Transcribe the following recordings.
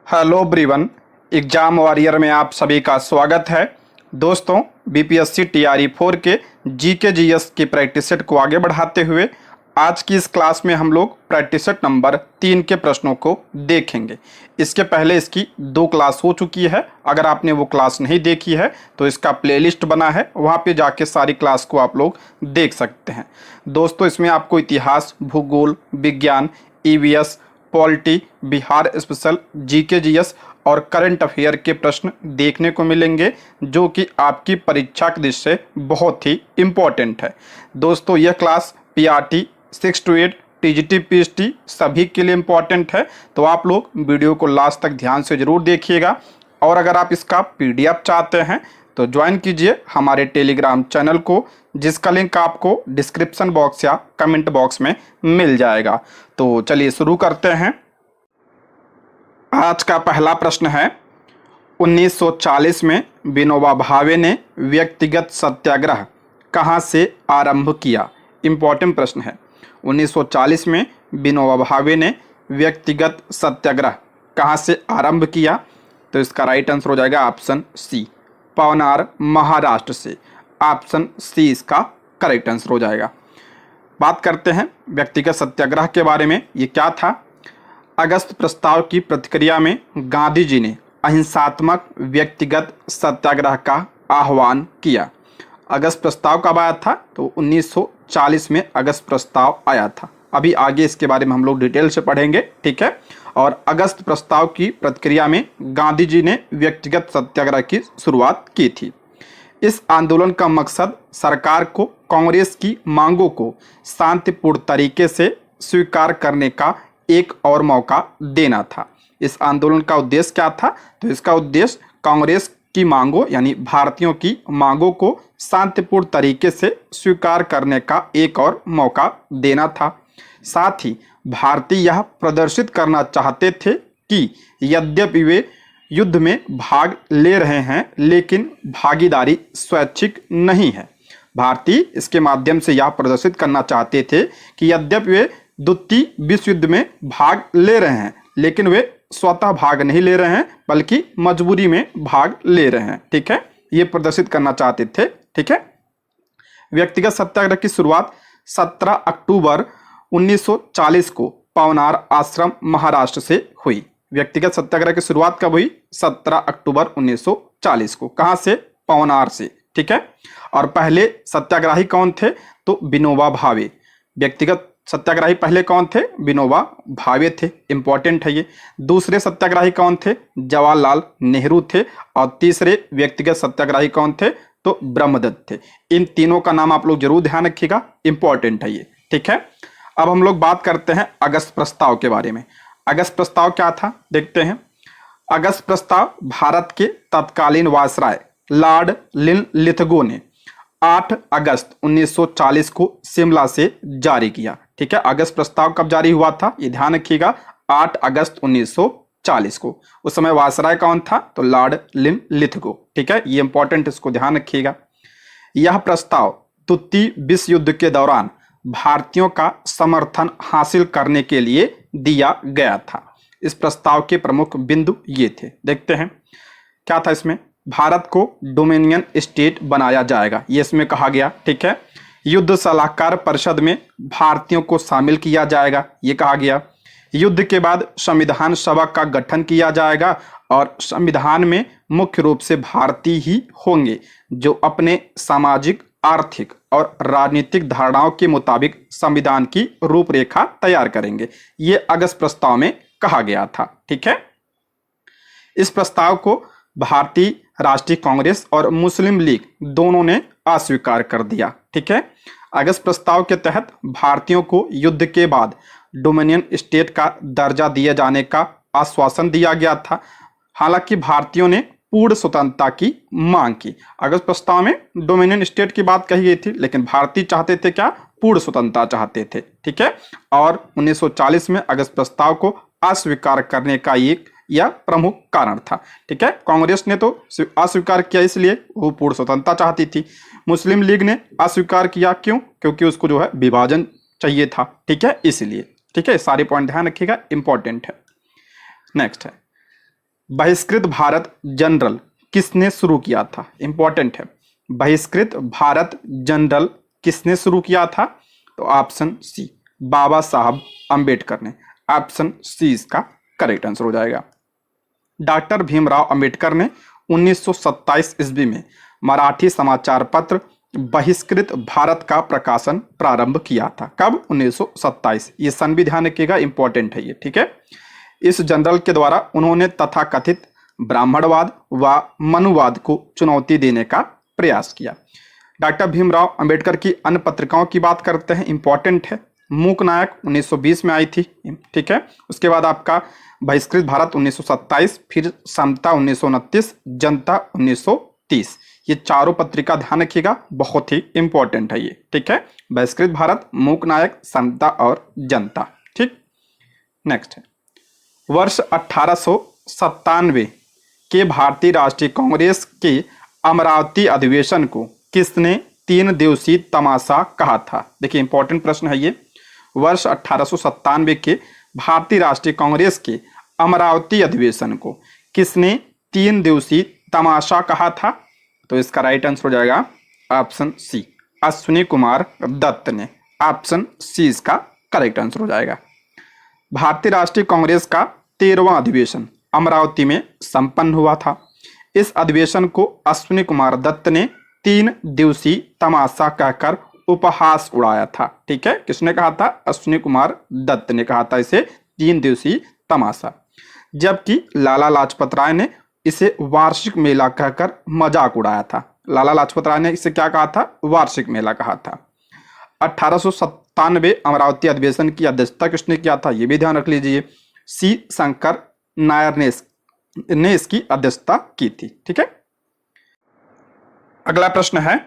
Hello everyone, exam warrior में आप सभी का स्वागत है। दोस्तों, बीपीएससी टीआरई 4 के जीके जीएस की प्रैक्टिस सेट को आगे बढ़ाते हुए आज की इस क्लास में हम लोग प्रैक्टिस सेट नंबर 3 के प्रश्नों को देखेंगे। इसके पहले इसकी 2 क्लास हो चुकी है। अगर आपने वो क्लास नहीं देखी है तो इसका प्लेलिस्ट बना है, वहाँ पे जाके सारी क्लास को आप लोग देख सकते हैं। दोस्तों, इसमें आपको इतिहास, भूगोल, विज्ञान, EVS, polity, Bihar special, GK GS और करंट अफेयर के प्रश्न देखने को मिलेंगे, जो कि आपकी परीक्षा की दृष्टि से बहुत ही इम्पोर्टेंट है। दोस्तों, यह class PRT 6 to 8 TGT PhD सभी के लिए इम्पोर्टेंट है, तो आप लोग वीडियो को लास्ट तक ध्यान से ज़रूर देखिएगा। और अगर आप इसका पीडीएफ चाहते हैं तो ज्वाइन कीजिए हमारे टेलीग्राम चैनल को, जिसका लिंक आपको डिस्क्रिप्शन बॉक्स या कमेंट बॉक्स में मिल जाएगा। तो चलिए शुरू करते हैं। आज का पहला प्रश्न है, 1940 में विनोबा भावे ने व्यक्तिगत सत्याग्रह कहाँ से आरंभ किया? इम्पोर्टेंट प्रश्न है। 1940 में विनोबा भावे ने व्यक्तिगत सत्याग्रह कहाँ से आरंभ किया? तो इसका राइट आंसर हो जाएगा ऑप्शन सी, पवनार, महाराष्ट्र से। ऑप्शन सी इसका करेक्ट आंसर हो जाएगा। बात करते हैं व्यक्तिगत सत्याग्रह के बारे में। ये क्या था? अगस्त प्रस्ताव की प्रतिक्रिया में गांधी जी ने अहिंसात्मक व्यक्तिगत सत्याग्रह का आह्वान किया। अगस्त प्रस्ताव कब आया था? तो 1940 में अगस्त प्रस्ताव आया था। अभी आगे इसके बारे में हम लोग डिटेल से पढ़ेंगे, ठीक है। और अगस्त प्रस्ताव की प्रतिक्रिया में गांधी जी ने व्यक्तिगत सत्याग्रह की शुरुआत की थी। इस आंदोलन का मकसद सरकार को कांग्रेस की मांगों को शांतिपूर्ण तरीके से स्वीकार करने का एक और मौका देना था। इस आंदोलन का उद्देश्य क्या था? तो इसका उद्देश्य कांग्रेस की मांगों यानी भारतीयों की मांगों को शांतिपूर्ण तरीके से स्वीकार करने का एक और मौका देना था। साथ ही भारतीय यह प्रदर्शित करना चाहते थे कि यद्यपि वे युद्ध में भाग ले रहे हैं, लेकिन भागीदारी स्वैच्छिक नहीं है। भारतीय इसके माध्यम से यह प्रदर्शित करना चाहते थे कि यद्यपि वे द्वितीय विश्व युद्ध में भाग ले रहे हैं, लेकिन वे स्वतः भाग नहीं ले रहे हैं, बल्कि मजबूरी में भाग ले रहे हैं, ठीक है। ये प्रदर्शित करना चाहते थे, ठीक है। व्यक्तिगत सत्याग्रह की शुरुआत 17 अक्टूबर 1940 को पवनार आश्रम, महाराष्ट्र से हुई। व्यक्तिगत सत्याग्रह की शुरुआत कब हुई? 17 अक्टूबर 1940 को। कहाँ से? पवनार से, ठीक है। और पहले सत्याग्रही कौन थे? तो विनोबा भावे। व्यक्तिगत सत्याग्रही पहले कौन थे? विनोबा भावे थे, इंपॉर्टेंट है ये। दूसरे सत्याग्रही कौन थे? जवाहरलाल नेहरू थे। और तीसरे व्यक्तिगत सत्याग्रही कौन थे? तो ब्रह्मदत्त थे। इन तीनों का नाम आप लोग जरूर ध्यान रखिएगा, इंपॉर्टेंट है ये, ठीक है। अब हम लोग बात करते हैं अगस्त प्रस्ताव के बारे में। अगस्त प्रस्ताव क्या था, देखते हैं। अगस्त प्रस्ताव भारत के तत्कालीन वायसराय लॉर्ड लिथगो ने 8 अगस्त 1940 को शिमला से जारी किया, ठीक है। अगस्त प्रस्ताव कब जारी हुआ था? ये ध्यान रखिएगा, 8 अगस्त 1940 को। उस समय वायसराय कौन था? तो लॉर्ड लिथगो, ठीक है। ये इंपॉर्टेंट, इसको ध्यान रखिएगा। यह प्रस्ताव द्वितीय विश्व युद्ध के दौरान भारतीयों का समर्थन हासिल करने के लिए दिया गया था। इस प्रस्ताव के प्रमुख बिंदु ये थे, देखते हैं क्या था इसमें। भारत को डोमिनियन स्टेट बनाया जाएगा, ये इसमें कहा गया, ठीक है। युद्ध सलाहकार परिषद में भारतीयों को शामिल किया जाएगा, ये कहा गया। युद्ध के बाद संविधान सभा का गठन किया जाएगा और संविधान में मुख्य रूप से भारतीय ही होंगे, जो अपने सामाजिक, आर्थिक और राजनीतिक धारणाओं के मुताबिक संविधान की रूपरेखा तैयार करेंगे। ये अगस्त प्रस्ताव में कहा गया था, ठीक है। इस प्रस्ताव को भारतीय राष्ट्रीय कांग्रेस और मुस्लिम लीग दोनों ने अस्वीकार कर दिया, ठीक है। अगस्त प्रस्ताव के तहत भारतीयों को युद्ध के बाद डोमिनियन स्टेट का दर्जा दिए जाने का आश्वासन दिया गया था। हालांकि भारतीयों ने पूर्ण स्वतंत्रता की मांग की। अगस्त प्रस्ताव में डोमिनियन स्टेट की बात कही गई थी, लेकिन भारतीय चाहते थे क्या? पूर्ण स्वतंत्रता चाहते थे, ठीक है। और 1940 में अगस्त प्रस्ताव को अस्वीकार करने का एक यह प्रमुख कारण था, ठीक है। कांग्रेस ने तो अस्वीकार किया, इसलिए वो पूर्ण स्वतंत्रता चाहती थी। मुस्लिम लीग ने अस्वीकार किया, क्यों? क्योंकि उसको जो है विभाजन चाहिए था, ठीक है, इसलिए, ठीक है। सारे पॉइंट ध्यान रखिएगा, इंपॉर्टेंट है। नेक्स्ट है बहिष्कृत भारत जनरल किसने शुरू किया था? इंपॉर्टेंट है। बहिष्कृत भारत जनरल किसने शुरू किया था? तो ऑप्शन सी, बाबा साहब अंबेडकर ने। ऑप्शन सी इसका करेक्ट आंसर हो जाएगा। डॉक्टर भीमराव अंबेडकर ने 1927 ईस्वी में मराठी समाचार पत्र बहिष्कृत भारत का प्रकाशन प्रारंभ किया था। कब? 1927। ये सन भी ध्यान रखिएगा, इंपॉर्टेंट है ये, ठीक है। इस जनरल के द्वारा उन्होंने तथाकथित ब्राह्मणवाद व मनुवाद को चुनौती देने का प्रयास किया। डॉक्टर भीमराव अंबेडकर की अन्य पत्रिकाओं की बात करते हैं, इंपॉर्टेंट है। मूक नायक 1920 में आई थी, ठीक है। उसके बाद आपका बहिष्कृत भारत 1927, फिर समता 1929, जनता 1930। ये चारों पत्रिका ध्यान रखिएगा, बहुत ही इंपॉर्टेंट है ये, ठीक है। बहिष्कृत भारत, मूक नायक, समता और जनता, ठीक। नेक्स्ट है, वर्ष 1897 के भारतीय राष्ट्रीय कांग्रेस के अमरावती अधिवेशन को किसने 3 दिवसीय तमाशा कहा था? देखिए इंपॉर्टेंट प्रश्न है ये। वर्ष 1897 के भारतीय राष्ट्रीय कांग्रेस के अमरावती अधिवेशन को किसने 3 दिवसीय तमाशा कहा था? तो इसका राइट आंसर हो जाएगा ऑप्शन सी, अश्विनी कुमार दत्त ने। ऑप्शन सी इसका करेक्ट आंसर हो जाएगा। भारतीय राष्ट्रीय कांग्रेस का 13वां अधिवेशन अमरावती में संपन्न हुआ था। इस अधिवेशन को अश्विनी कुमार दत्त ने 3 दिवसीय तमाशा कहकर उपहास उड़ाया था, ठीक है। किसने कहा था? अश्विनी कुमार दत्त ने कहा था इसे 3 दिवसीय तमाशा, जबकि लाला लाजपत राय ने इसे वार्षिक मेला कहकर मजाक उड़ाया था। लाला लाजपत राय ने इसे क्या कहा था? वार्षिक मेला कहा था। 1897 अमरावती अधिवेशन की अध्यक्षता किसने किया था? ये भी ध्यान रख लीजिए, सी शंकर नायर ने इसकी अध्यक्षता की थी, ठीक है। अगला प्रश्न है,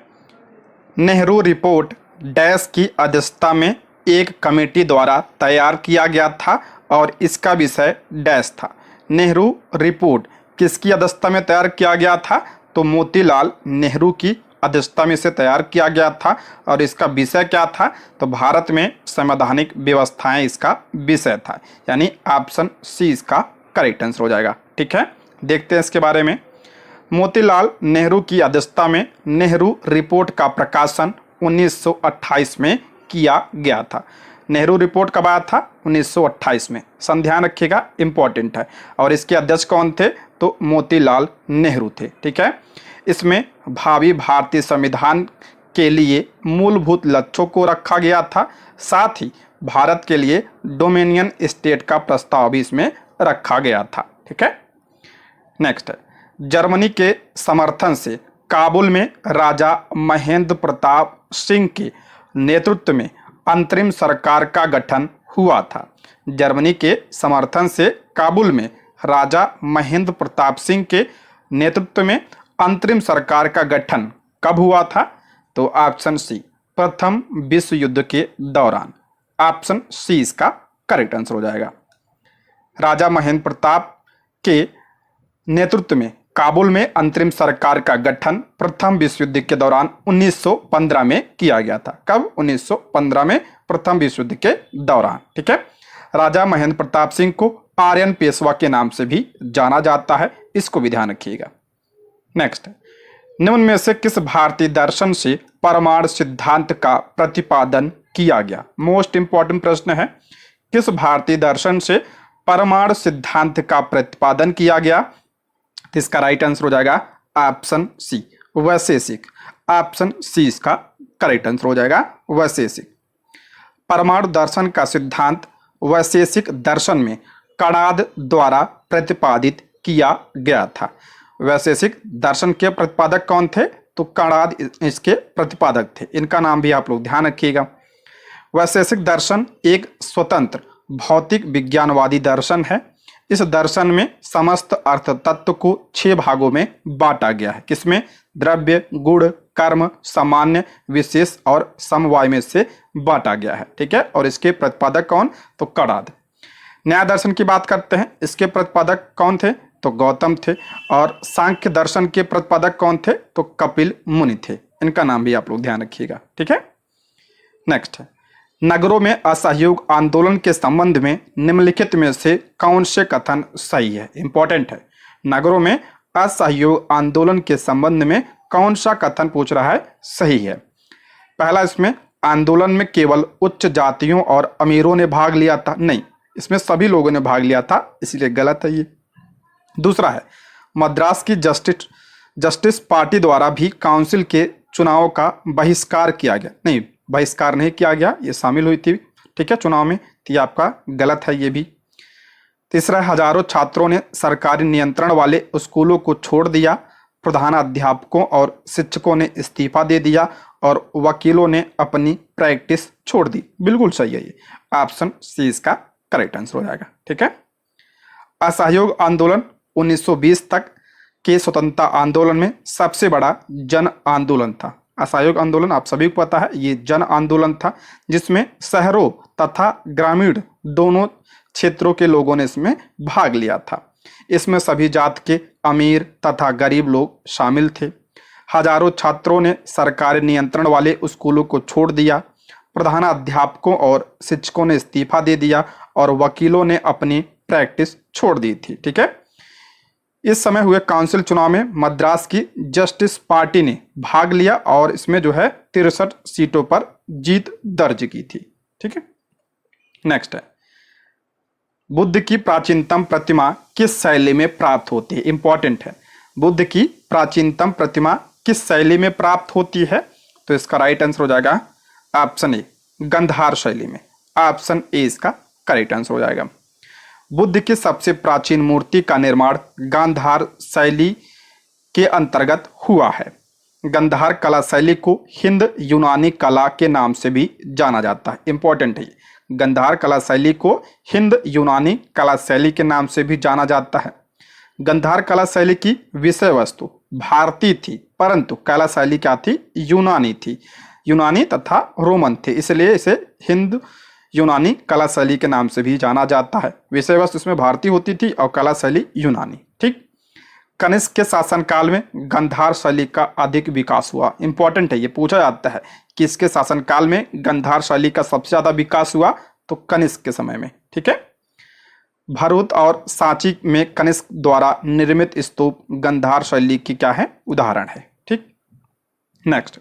नेहरू रिपोर्ट डैश की अध्यक्षता में एक कमेटी द्वारा तैयार किया गया था और इसका विषय डैश था। नेहरू रिपोर्ट किसकी अध्यक्षता में तैयार किया गया था? तो मोतीलाल नेहरू की अध्यक्षता में से तैयार किया गया था और इसका विषय क्या था? तो भारत में संवैधानिक व्यवस्थाएं इसका विषय था, यानी ऑप्शन सी इसका करेक्ट आंसर हो जाएगा, ठीक है। देखते हैं इसके बारे में। मोतीलाल नेहरू की अध्यक्षता में नेहरू रिपोर्ट का प्रकाशन 1928 में किया गया था। नेहरू रिपोर्ट कब आया था? 1928 में। सन ध्यान रखिएगा, इंपॉर्टेंट है। और इसके अध्यक्ष कौन थे? तो मोतीलाल नेहरू थे, ठीक है। इसमें भावी भारतीय संविधान के लिए मूलभूत लक्ष्यों को रखा गया था, साथ ही भारत के लिए डोमिनियन स्टेट का प्रस्ताव भी इसमें रखा गया था, ठीक है। नेक्स्ट है, जर्मनी के समर्थन से काबुल में राजा महेंद्र प्रताप सिंह के नेतृत्व में अंतरिम सरकार का गठन हुआ था। जर्मनी के समर्थन से काबुल में राजा महेंद्र प्रताप सिंह के नेतृत्व में अंतरिम सरकार का गठन कब हुआ था? तो ऑप्शन सी, प्रथम विश्व युद्ध के दौरान। ऑप्शन सी इसका करेक्ट आंसर हो जाएगा। राजा महेंद्र प्रताप के नेतृत्व में काबुल में अंतरिम सरकार का गठन प्रथम विश्व युद्ध के दौरान 1915 में किया गया था। कब? 1915 में, प्रथम विश्व युद्ध के दौरान, ठीक है। राजा महेंद्र प्रताप सिंह को आर्यन पेशवा के नाम से भी जाना जाता है, इसको भी ध्यान रखिएगा। नेक्स्ट, निम्न में से किस भारतीय दर्शन से परमाणु सिद्धांत का प्रतिपादन किया गया? मोस्ट इंपॉर्टेंट प्रश्न है। किस भारतीय दर्शन से परमाणु सिद्धांत का प्रतिपादन किया गया? तो इसका राइट आंसर हो जाएगा ऑप्शन सी, वैशेषिक। ऑप्शन सी इसका करेक्ट आंसर हो जाएगा, वैशेषिक। परमाणु दर्शन का सिद्धांत वैशेषिक दर्शन में कणाद द्वारा प्रतिपादित किया गया था। वैशेषिक दर्शन के प्रतिपादक कौन थे? तो कणाद इसके प्रतिपादक थे। इनका नाम भी आप लोग ध्यान रखिएगा। वैशेषिक दर्शन एक स्वतंत्र भौतिक विज्ञानवादी दर्शन है। इस दर्शन में समस्त अर्थ तत्व को 6 भागों में बांटा गया है। किसमें? द्रव्य, गुण, कर्म, सामान्य, विशेष और समवाय में से बांटा गया है, ठीक है। और इसके प्रतिपादक कौन? तो कणाद। न्याय दर्शन की बात करते हैं, इसके प्रतिपादक कौन थे? तो गौतम थे। और सांख्य दर्शन के प्रतिपादक कौन थे? तो कपिल मुनि थे। इनका नाम भी आप लोग ध्यान रखिएगा, ठीक है। नेक्स्ट है, नगरों में असहयोग आंदोलन के संबंध में निम्नलिखित में से कौन से कथन सही है? इंपॉर्टेंट है। नगरों में असहयोग आंदोलन के संबंध में कौन सा कथन पूछ रहा है सही है? पहला, इसमें आंदोलन में केवल उच्च जातियों और अमीरों ने भाग लिया था, नहीं, इसमें सभी लोगों ने भाग लिया था, इसलिए गलत है ये। दूसरा है, मद्रास की जस्टिस पार्टी द्वारा भी काउंसिल के चुनाव का बहिष्कार किया गया, नहीं, बहिष्कार नहीं किया गया, ये शामिल हुई थी, ठीक है, चुनाव में, तो ये आपका गलत है ये भी। तीसरा, हजारों छात्रों ने सरकारी नियंत्रण वाले स्कूलों को छोड़ दिया, प्रधान अध्यापकों और शिक्षकों ने इस्तीफा दे दिया और वकीलों ने अपनी प्रैक्टिस छोड़ दी। बिल्कुल सही है ये, ऑप्शन सी इसका करेक्ट आंसर हो जाएगा, ठीक है। असहयोग आंदोलन 1920 तक के स्वतंत्रता आंदोलन में सबसे बड़ा जन आंदोलन था। असहयोग आंदोलन आप सभी को पता है, ये जन आंदोलन था जिसमें शहरों तथा ग्रामीण दोनों क्षेत्रों के लोगों ने इसमें भाग लिया था। इसमें सभी जात के अमीर तथा गरीब लोग शामिल थे। हजारों छात्रों ने सरकारी नियंत्रण वाले स्कूलों को छोड़ दिया, प्रधान अध्यापकों और शिक्षकों ने इस्तीफा दे दिया और वकीलों ने अपनी प्रैक्टिस छोड़ दी थी, ठीक है। इस समय हुए काउंसिल चुनाव में मद्रास की जस्टिस पार्टी ने भाग लिया और इसमें जो है 63 सीटों पर जीत दर्ज की थी, ठीक है। नेक्स्ट है, बुद्ध की प्राचीनतम प्रतिमा किस शैली में प्राप्त होती है? इंपॉर्टेंट है, बुद्ध की प्राचीनतम प्रतिमा किस शैली में प्राप्त होती है? तो इसका राइट आंसर हो जाएगा ऑप्शन ए, गंधार शैली में। ऑप्शन ए इसका करेक्ट आंसर हो जाएगा। बुद्ध की सबसे प्राचीन मूर्ति का निर्माण गांधार शैली के अंतर्गत हुआ है। गांधार कला शैली को हिंद यूनानी कला के नाम से भी जाना जाता है। इंपॉर्टेंट है, गांधार कला शैली को हिंद यूनानी कला शैली के नाम से भी जाना जाता है। गांधार कला शैली की विषय वस्तु भारतीय थी, परंतु कला शैली क्या थी? यूनानी थी, यूनानी तथा रोमन थे, इसलिए इसे हिंद यूनानी कला शैली के नाम से भी जाना जाता है। विषय वस्तु इसमें भारतीय होती थी और कला शैली यूनानी, ठीक। कनिष्क के शासनकाल में गांधार शैली का अधिक विकास हुआ। इंपॉर्टेंट है, ये पूछा जाता है किसके शासनकाल में गांधार शैली का सबसे ज्यादा विकास हुआ? तो कनिष्क के समय में, ठीक है। भरूच और सांची में कनिष्क द्वारा निर्मित स्तूप गांधार शैली की क्या है? उदाहरण है, ठीक। नेक्स्ट,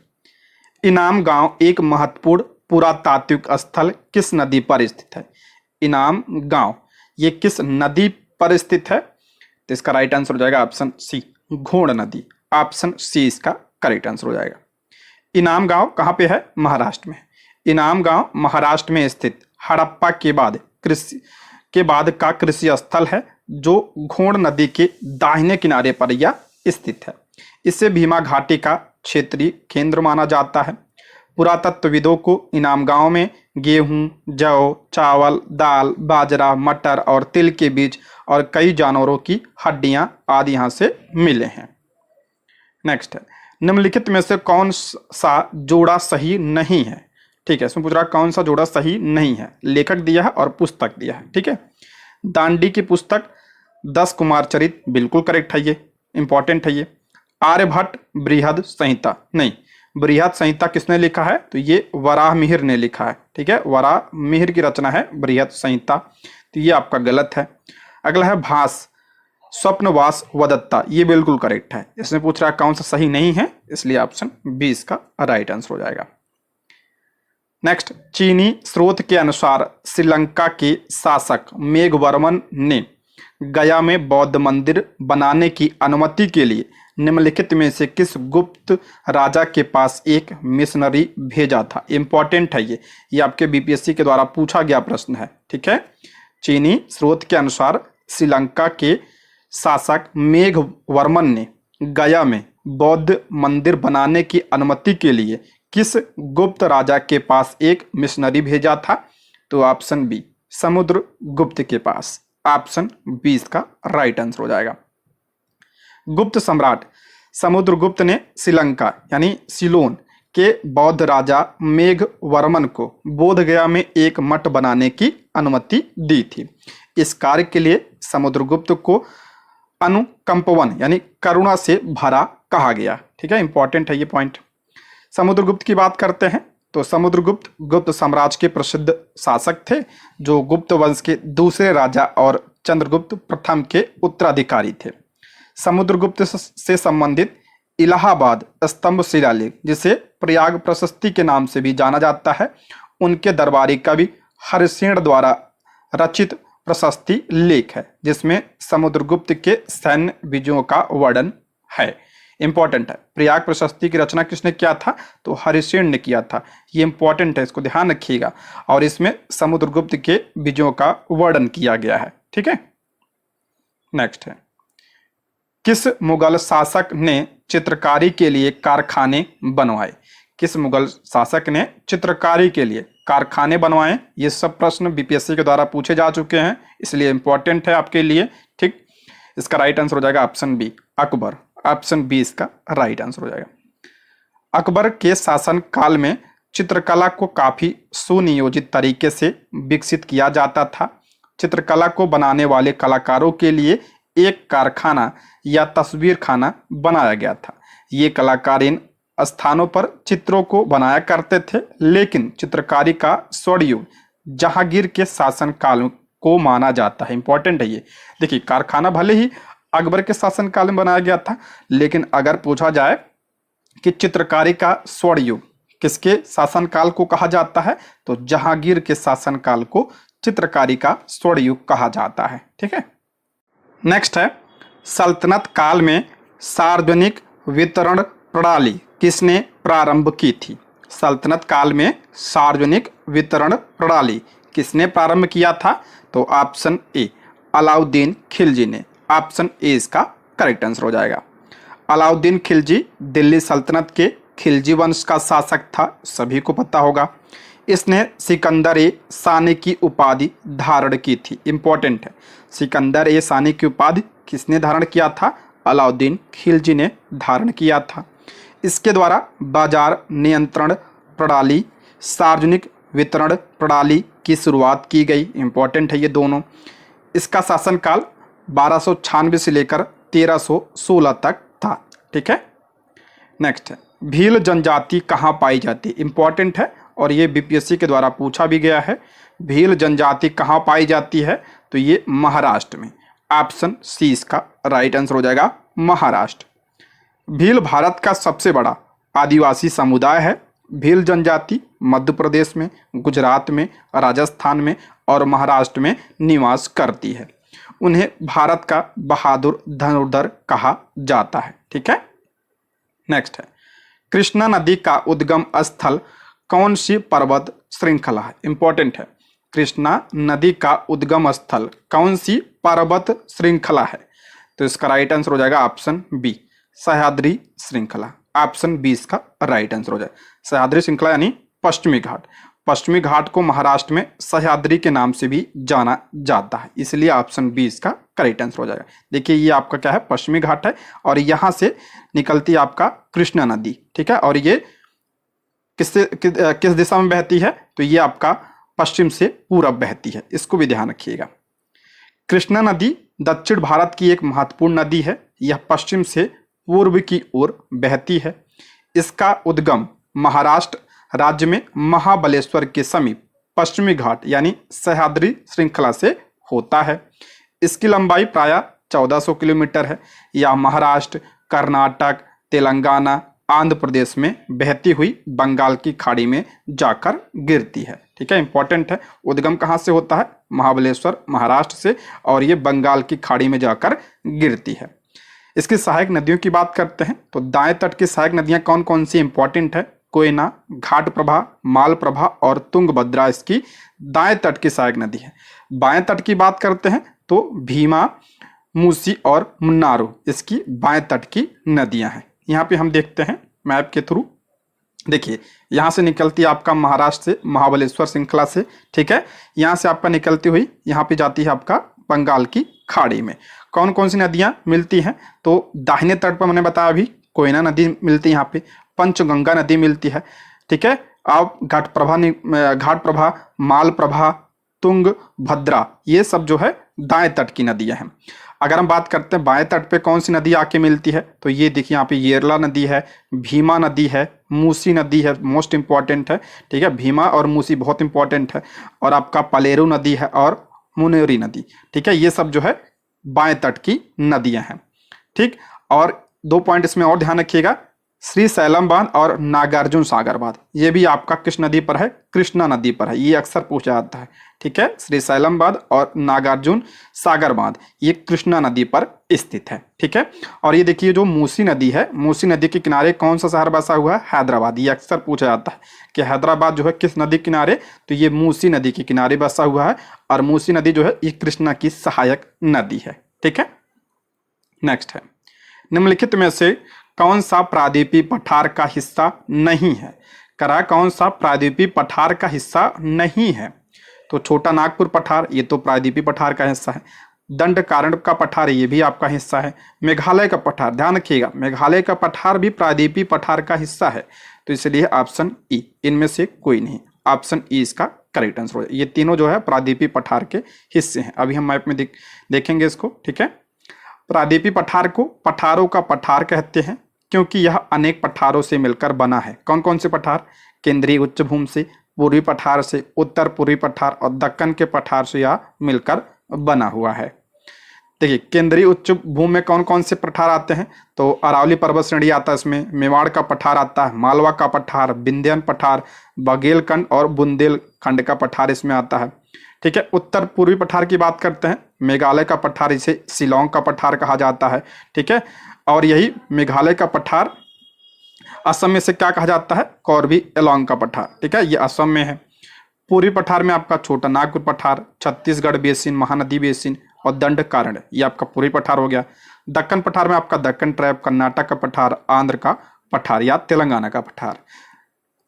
इनाम गांव एक महत्वपूर्ण पुरातात्विक स्थल किस नदी पर स्थित है? इनाम गांव ये किस नदी पर स्थित है? तो इसका राइट आंसर हो जाएगा ऑप्शन सी, घोड़ नदी। ऑप्शन सी इसका करेक्ट आंसर हो जाएगा। इनाम गांव कहाँ पे है? महाराष्ट्र में। इनाम गांव महाराष्ट्र में स्थित हड़प्पा के बाद का कृषि स्थल है जो घोड़ नदी के दाहिने किनारे पर यह स्थित है। इसे भीमा घाटी का क्षेत्रीय केंद्र माना जाता है। पुरातत्वविदों को इनाम गांव में गेहूं, जौ, चावल, दाल, बाजरा, मटर और तिल के बीज और कई जानवरों की हड्डियां आदि यहां से मिले हैं। नेक्स्ट है, निम्नलिखित में से कौन सा जोड़ा सही नहीं है? ठीक है, इसमें पूछ रहा कौन सा जोड़ा सही नहीं है। लेखक दिया है और पुस्तक दिया है, ठीक है। दांडी की पुस्तक 10 कुमार चरित बिल्कुल करेक्ट है, ये इंपॉर्टेंट है। ये आर्यभट्ट बृहद संहिता, नहीं, बृहद संहिता किसने लिखा है? तो ये वराह मिहिर ने लिखा है, ठीक है। वराह मिहिर की रचना है बृहद संहिता, तो ये आपका गलत है। अगला है भास स्वप्नवास वदत्ता, ये बिल्कुल करेक्ट है। इसमें पूछ रहा है कौन सा सही नहीं है, इसलिए ऑप्शन बी इसका राइट आंसर हो जाएगा। नेक्स्ट, चीनी स्रोत के अनुसार श्रीलंका के शासक मेघवर्मन ने गया में बौद्ध मंदिर बनाने की अनुमति के लिए निम्नलिखित में से किस गुप्त राजा के पास एक मिशनरी भेजा था? इंपॉर्टेंट है ये आपके बीपीएससी के द्वारा पूछा गया प्रश्न है, ठीक है। चीनी स्रोत के अनुसार श्रीलंका के शासक मेघवर्मन ने गया में बौद्ध मंदिर बनाने की अनुमति के लिए किस गुप्त राजा के पास एक मिशनरी भेजा था? तो ऑप्शन बी, समुद्रगुप्त के पास। ऑप्शन बी इसका राइट आंसर हो जाएगा। गुप्त सम्राट समुद्रगुप्त ने श्रीलंका यानी सिलोन के बौद्ध राजा मेघवर्मन को बोधगया में एक मठ बनाने की अनुमति दी थी। इस कार्य के लिए समुद्रगुप्त को अनुकंपवन यानी करुणा से भरा कहा गया, ठीक है। इंपॉर्टेंट है ये पॉइंट। समुद्रगुप्त की बात करते हैं तो समुद्रगुप्त गुप्त साम्राज्य के प्रसिद्ध शासक थे जो गुप्त वंश के दूसरे राजा और चंद्रगुप्त प्रथम के उत्तराधिकारी थे। समुद्रगुप्त से संबंधित इलाहाबाद स्तंभ शिलालेख, जिसे प्रयाग प्रशस्ति के नाम से भी जाना जाता है, उनके दरबारी कवि हरिसेन द्वारा रचित प्रशस्ति लेख है, जिसमें समुद्रगुप्त के सैन्य विजयों का वर्णन है। इंपॉर्टेंट है। प्रयाग प्रशस्ति की रचना किसने किया था? तो हरिसेन ने किया था। ये इंपॉर्टेंट है, इसको ध्यान रखिएगा। और इसमें समुद्रगुप्त के विजयों का वर्णन किया गया है। ठीक है, नेक्स्ट है, किस मुगल शासक ने चित्रकारी के लिए कारखाने बनवाए? किस मुगल शासक ने चित्रकारी के लिए कारखाने बनवाए? ये सब प्रश्न बीपीएससी के द्वारा पूछे जा चुके हैं, इसलिए इंपॉर्टेंट है आपके लिए। ठीक, इसका राइट आंसर हो जाएगा option B, Akbar. Option B इसका राइट आंसर हो जाएगा। अकबर के शासन काल में चित्रकला को काफी सुनियोजित तरीके से विकसित किया जाता था। चित्रकला को बनाने वाले कलाकारों के लिए एक कारखाना या तस्वीर खाना बनाया गया था। ये कलाकार इन स्थानों पर चित्रों को बनाया करते थे, लेकिन चित्रकारी का स्वर्णयुग जहांगीर के शासन काल को माना जाता है। इंपॉर्टेंट है ये। देखिए, कारखाना भले ही अकबर के शासन काल में बनाया गया था, लेकिन अगर पूछा जाए कि चित्रकारी का स्वर्णयुग किसके शासन काल को कहा जाता है, तो जहांगीर के शासन काल को चित्रकारी का स्वर्णयुग कहा जाता है। ठीक है, नेक्स्ट है, सल्तनत काल में सार्वजनिक वितरण प्रणाली किसने प्रारंभ की थी? सल्तनत काल में सार्वजनिक वितरण प्रणाली किसने प्रारंभ किया था? तो ऑप्शन ए, अलाउद्दीन खिलजी ने। ऑप्शन ए इसका करेक्ट आंसर हो जाएगा। अलाउद्दीन खिलजी दिल्ली सल्तनत के खिलजी वंश का शासक था, सभी को पता होगा। इसने सिकंदर ए सानी की उपाधि धारण की थी। इंपॉर्टेंट है, सिकंदर ए सानी की उपाधि किसने धारण किया था? अलाउद्दीन खिलजी ने धारण किया था। इसके द्वारा बाजार नियंत्रण प्रणाली, सार्वजनिक वितरण प्रणाली की शुरुआत की गई। इंपॉर्टेंट है ये दोनों। इसका शासनकाल 1296 से लेकर 1316 तक था। ठीक है, नेक्स्ट है, भील जनजाति कहाँ पाई जाती है? इंपॉर्टेंट है और ये बीपीएससी के द्वारा पूछा भी गया है। भील जनजाति कहाँ पाई जाती है? तो ये महाराष्ट्र में। ऑप्शन सी इसका राइट आंसर हो जाएगा, महाराष्ट्र। भील भारत का सबसे बड़ा आदिवासी समुदाय है। भील जनजाति मध्य प्रदेश में, गुजरात में, राजस्थान में और महाराष्ट्र में निवास करती है। उन्हें भारत का बहादुर धनुर्धर कहा जाता है। ठीक है, नेक्स्ट है, कृष्णा नदी का उद्गम स्थल कौन सी पर्वत श्रृंखला है? इंपॉर्टेंट है, कृष्णा नदी का उद्गम स्थल कौन सी पर्वत श्रृंखला है? तो इसका राइट आंसर हो जाएगा ऑप्शन बी, सह्याद्री श्रृंखला। ऑप्शन बी इसका राइट आंसर हो जाए। सह्याद्री श्रृंखला यानी पश्चिमी घाट। पश्चिमी घाट को महाराष्ट्र में सह्याद्री के नाम से भी जाना जाता है, इसलिए ऑप्शन बी इसका करेक्ट आंसर हो जाएगा। देखिए, ये आपका क्या है? पश्चिमी घाट है और यहां से निकलती है आपका कृष्णा नदी। ठीक है, और ये किस दिशा में बहती है? तो ये आपका पश्चिम से पूरब बहती है, इसको भी ध्यान रखिएगा। कृष्णा नदी दक्षिण भारत की एक महत्वपूर्ण नदी है। यह पश्चिम से पूर्व की ओर बहती है। इसका उद्गम महाराष्ट्र राज्य में महाबलेश्वर के समीप पश्चिमी घाट यानी सह्याद्री श्रृंखला से होता है। इसकी लंबाई प्राय 1400 किलोमीटर है। यह महाराष्ट्र, कर्नाटक, तेलंगाना, आंध्र प्रदेश में बहती हुई बंगाल की खाड़ी में जाकर गिरती है। ठीक है, इंपॉर्टेंट है। उद्गम कहाँ से होता है? महाबलेश्वर, महाराष्ट्र से, और ये बंगाल की खाड़ी में जाकर गिरती है। इसकी सहायक नदियों की बात करते हैं तो दाएं तट की सहायक नदियां कौन कौन सी इंपॉर्टेंट है? कोयना, घाटप्रभा, मालप्रभा और तुंगभद्रा इसकी दाएं तट की सहायक नदी है। बाएं तट की बात करते हैं तो भीमा, मूसी और मुन्नारो इसकी बाएं तट की नदियां हैं। यहाँ पे हम देखते हैं मैप के थ्रू। देखिए, यहाँ से निकलती है आपका महाराष्ट्र से महाबलेश्वर श्रृंखला से। ठीक है, यहाँ से आपका निकलती हुई यहाँ पे जाती है आपका बंगाल की खाड़ी में। कौन कौन सी नदियाँ मिलती हैं? तो दाहिने तट पर मैंने बताया अभी कोयना नदी मिलती है, यहाँ पे पंचगंगा नदी मिलती है। ठीक है, अब घाटप्रभा, मालप्रभा, तुंगभद्रा ये सब जो है दाएं तट की नदियां हैं। अगर हम बात करते हैं बाएं तट पे कौन सी नदी आके मिलती है तो ये देखिए, यहाँ पे येरला नदी है, भीमा नदी है, मूसी नदी है, मोस्ट इंपॉर्टेंट है। ठीक है, भीमा और मूसी बहुत इंपॉर्टेंट है, और आपका पलेरू नदी है और मुनेरी नदी। ठीक है, ये सब जो है बाएं तट की नदियां हैं। ठीक। और 2 पॉइंट इसमें और ध्यान रखिएगा, श्री सैलम बांध और नागार्जुन सागर बांध, ये भी आपका किस नदी पर है? कृष्णा नदी पर है, ये अक्सर पूछा जाता है। ठीक है, श्री सैलम बांध और नागार्जुन सागर बांध ये कृष्णा नदी पर स्थित है। ठीक है, और ये देखिए जो मूसी नदी है, मूसी नदी के किनारे कौन सा शहर बसा हुआ है? हैदराबाद। ये अक्सर पूछा जाता है कि हैदराबाद जो है किस नदी किनारे, तो ये मूसी नदी के किनारे बसा हुआ है, और मूसी नदी जो है ये कृष्णा की सहायक नदी है। ठीक है, नेक्स्ट है, निम्नलिखित में से कौन सा प्रायद्वीपीय पठार का हिस्सा नहीं है? करा कौन सा प्रायद्वीपीय पठार का हिस्सा नहीं है? तो छोटा नागपुर पठार ये तो प्रायद्वीपीय पठार का हिस्सा है। दंडकारण्य का पठार ये भी आपका हिस्सा है। मेघालय का पठार, ध्यान रखिएगा, मेघालय का पठार भी प्रायद्वीपीय पठार का हिस्सा है, तो इसलिए ऑप्शन ई, इनमें से कोई नहीं, ऑप्शन ई इसका करेक्ट आंसर हो। ये तीनों जो है प्रायद्वीपीय पठार के हिस्से हैं। अभी हम मैप में देखेंगे इसको। ठीक है, प्रायद्वीपीय पठार को पठारों का पठार कहते हैं क्योंकि यह अनेक पठारों से मिलकर बना है। कौन कौन से पठार? केंद्रीय उच्च भूमि से, पूर्वी पठार से, उत्तर पूर्वी पठार और दक्कन के पठार से यह मिलकर बना हुआ है। देखिए केंद्रीय उच्च भूमि में कौन कौन से पठार आते हैं? तो अरावली पर्वत श्रेणी आता है इसमें, मेवाड़ का पठार आता है, मालवा का पठार, विंध्यन पठार, बघेलखंड और बुंदेलखंड का पठार इसमें आता है। ठीक है, उत्तर पूर्वी पठार की बात करते हैं, मेघालय का पठार इसे शिलोंग का पठार कहा जाता है। ठीक है, और यही मेघालय का पठार असम में से क्या कहा जाता है? कॉर्बी एलोंग का पठार। ठीक है, ये असम में है। पूर्वी पठार में आपका छोटा नागपुर पठार, छत्तीसगढ़ बेसिन, महानदी बेसिन और दंडकारण्य, ये आपका पूर्वी पठार हो गया। दक्कन पठार में आपका दक्कन ट्रैप, कर्नाटक का पठार, आंध्र का पठार या तेलंगाना का पठार।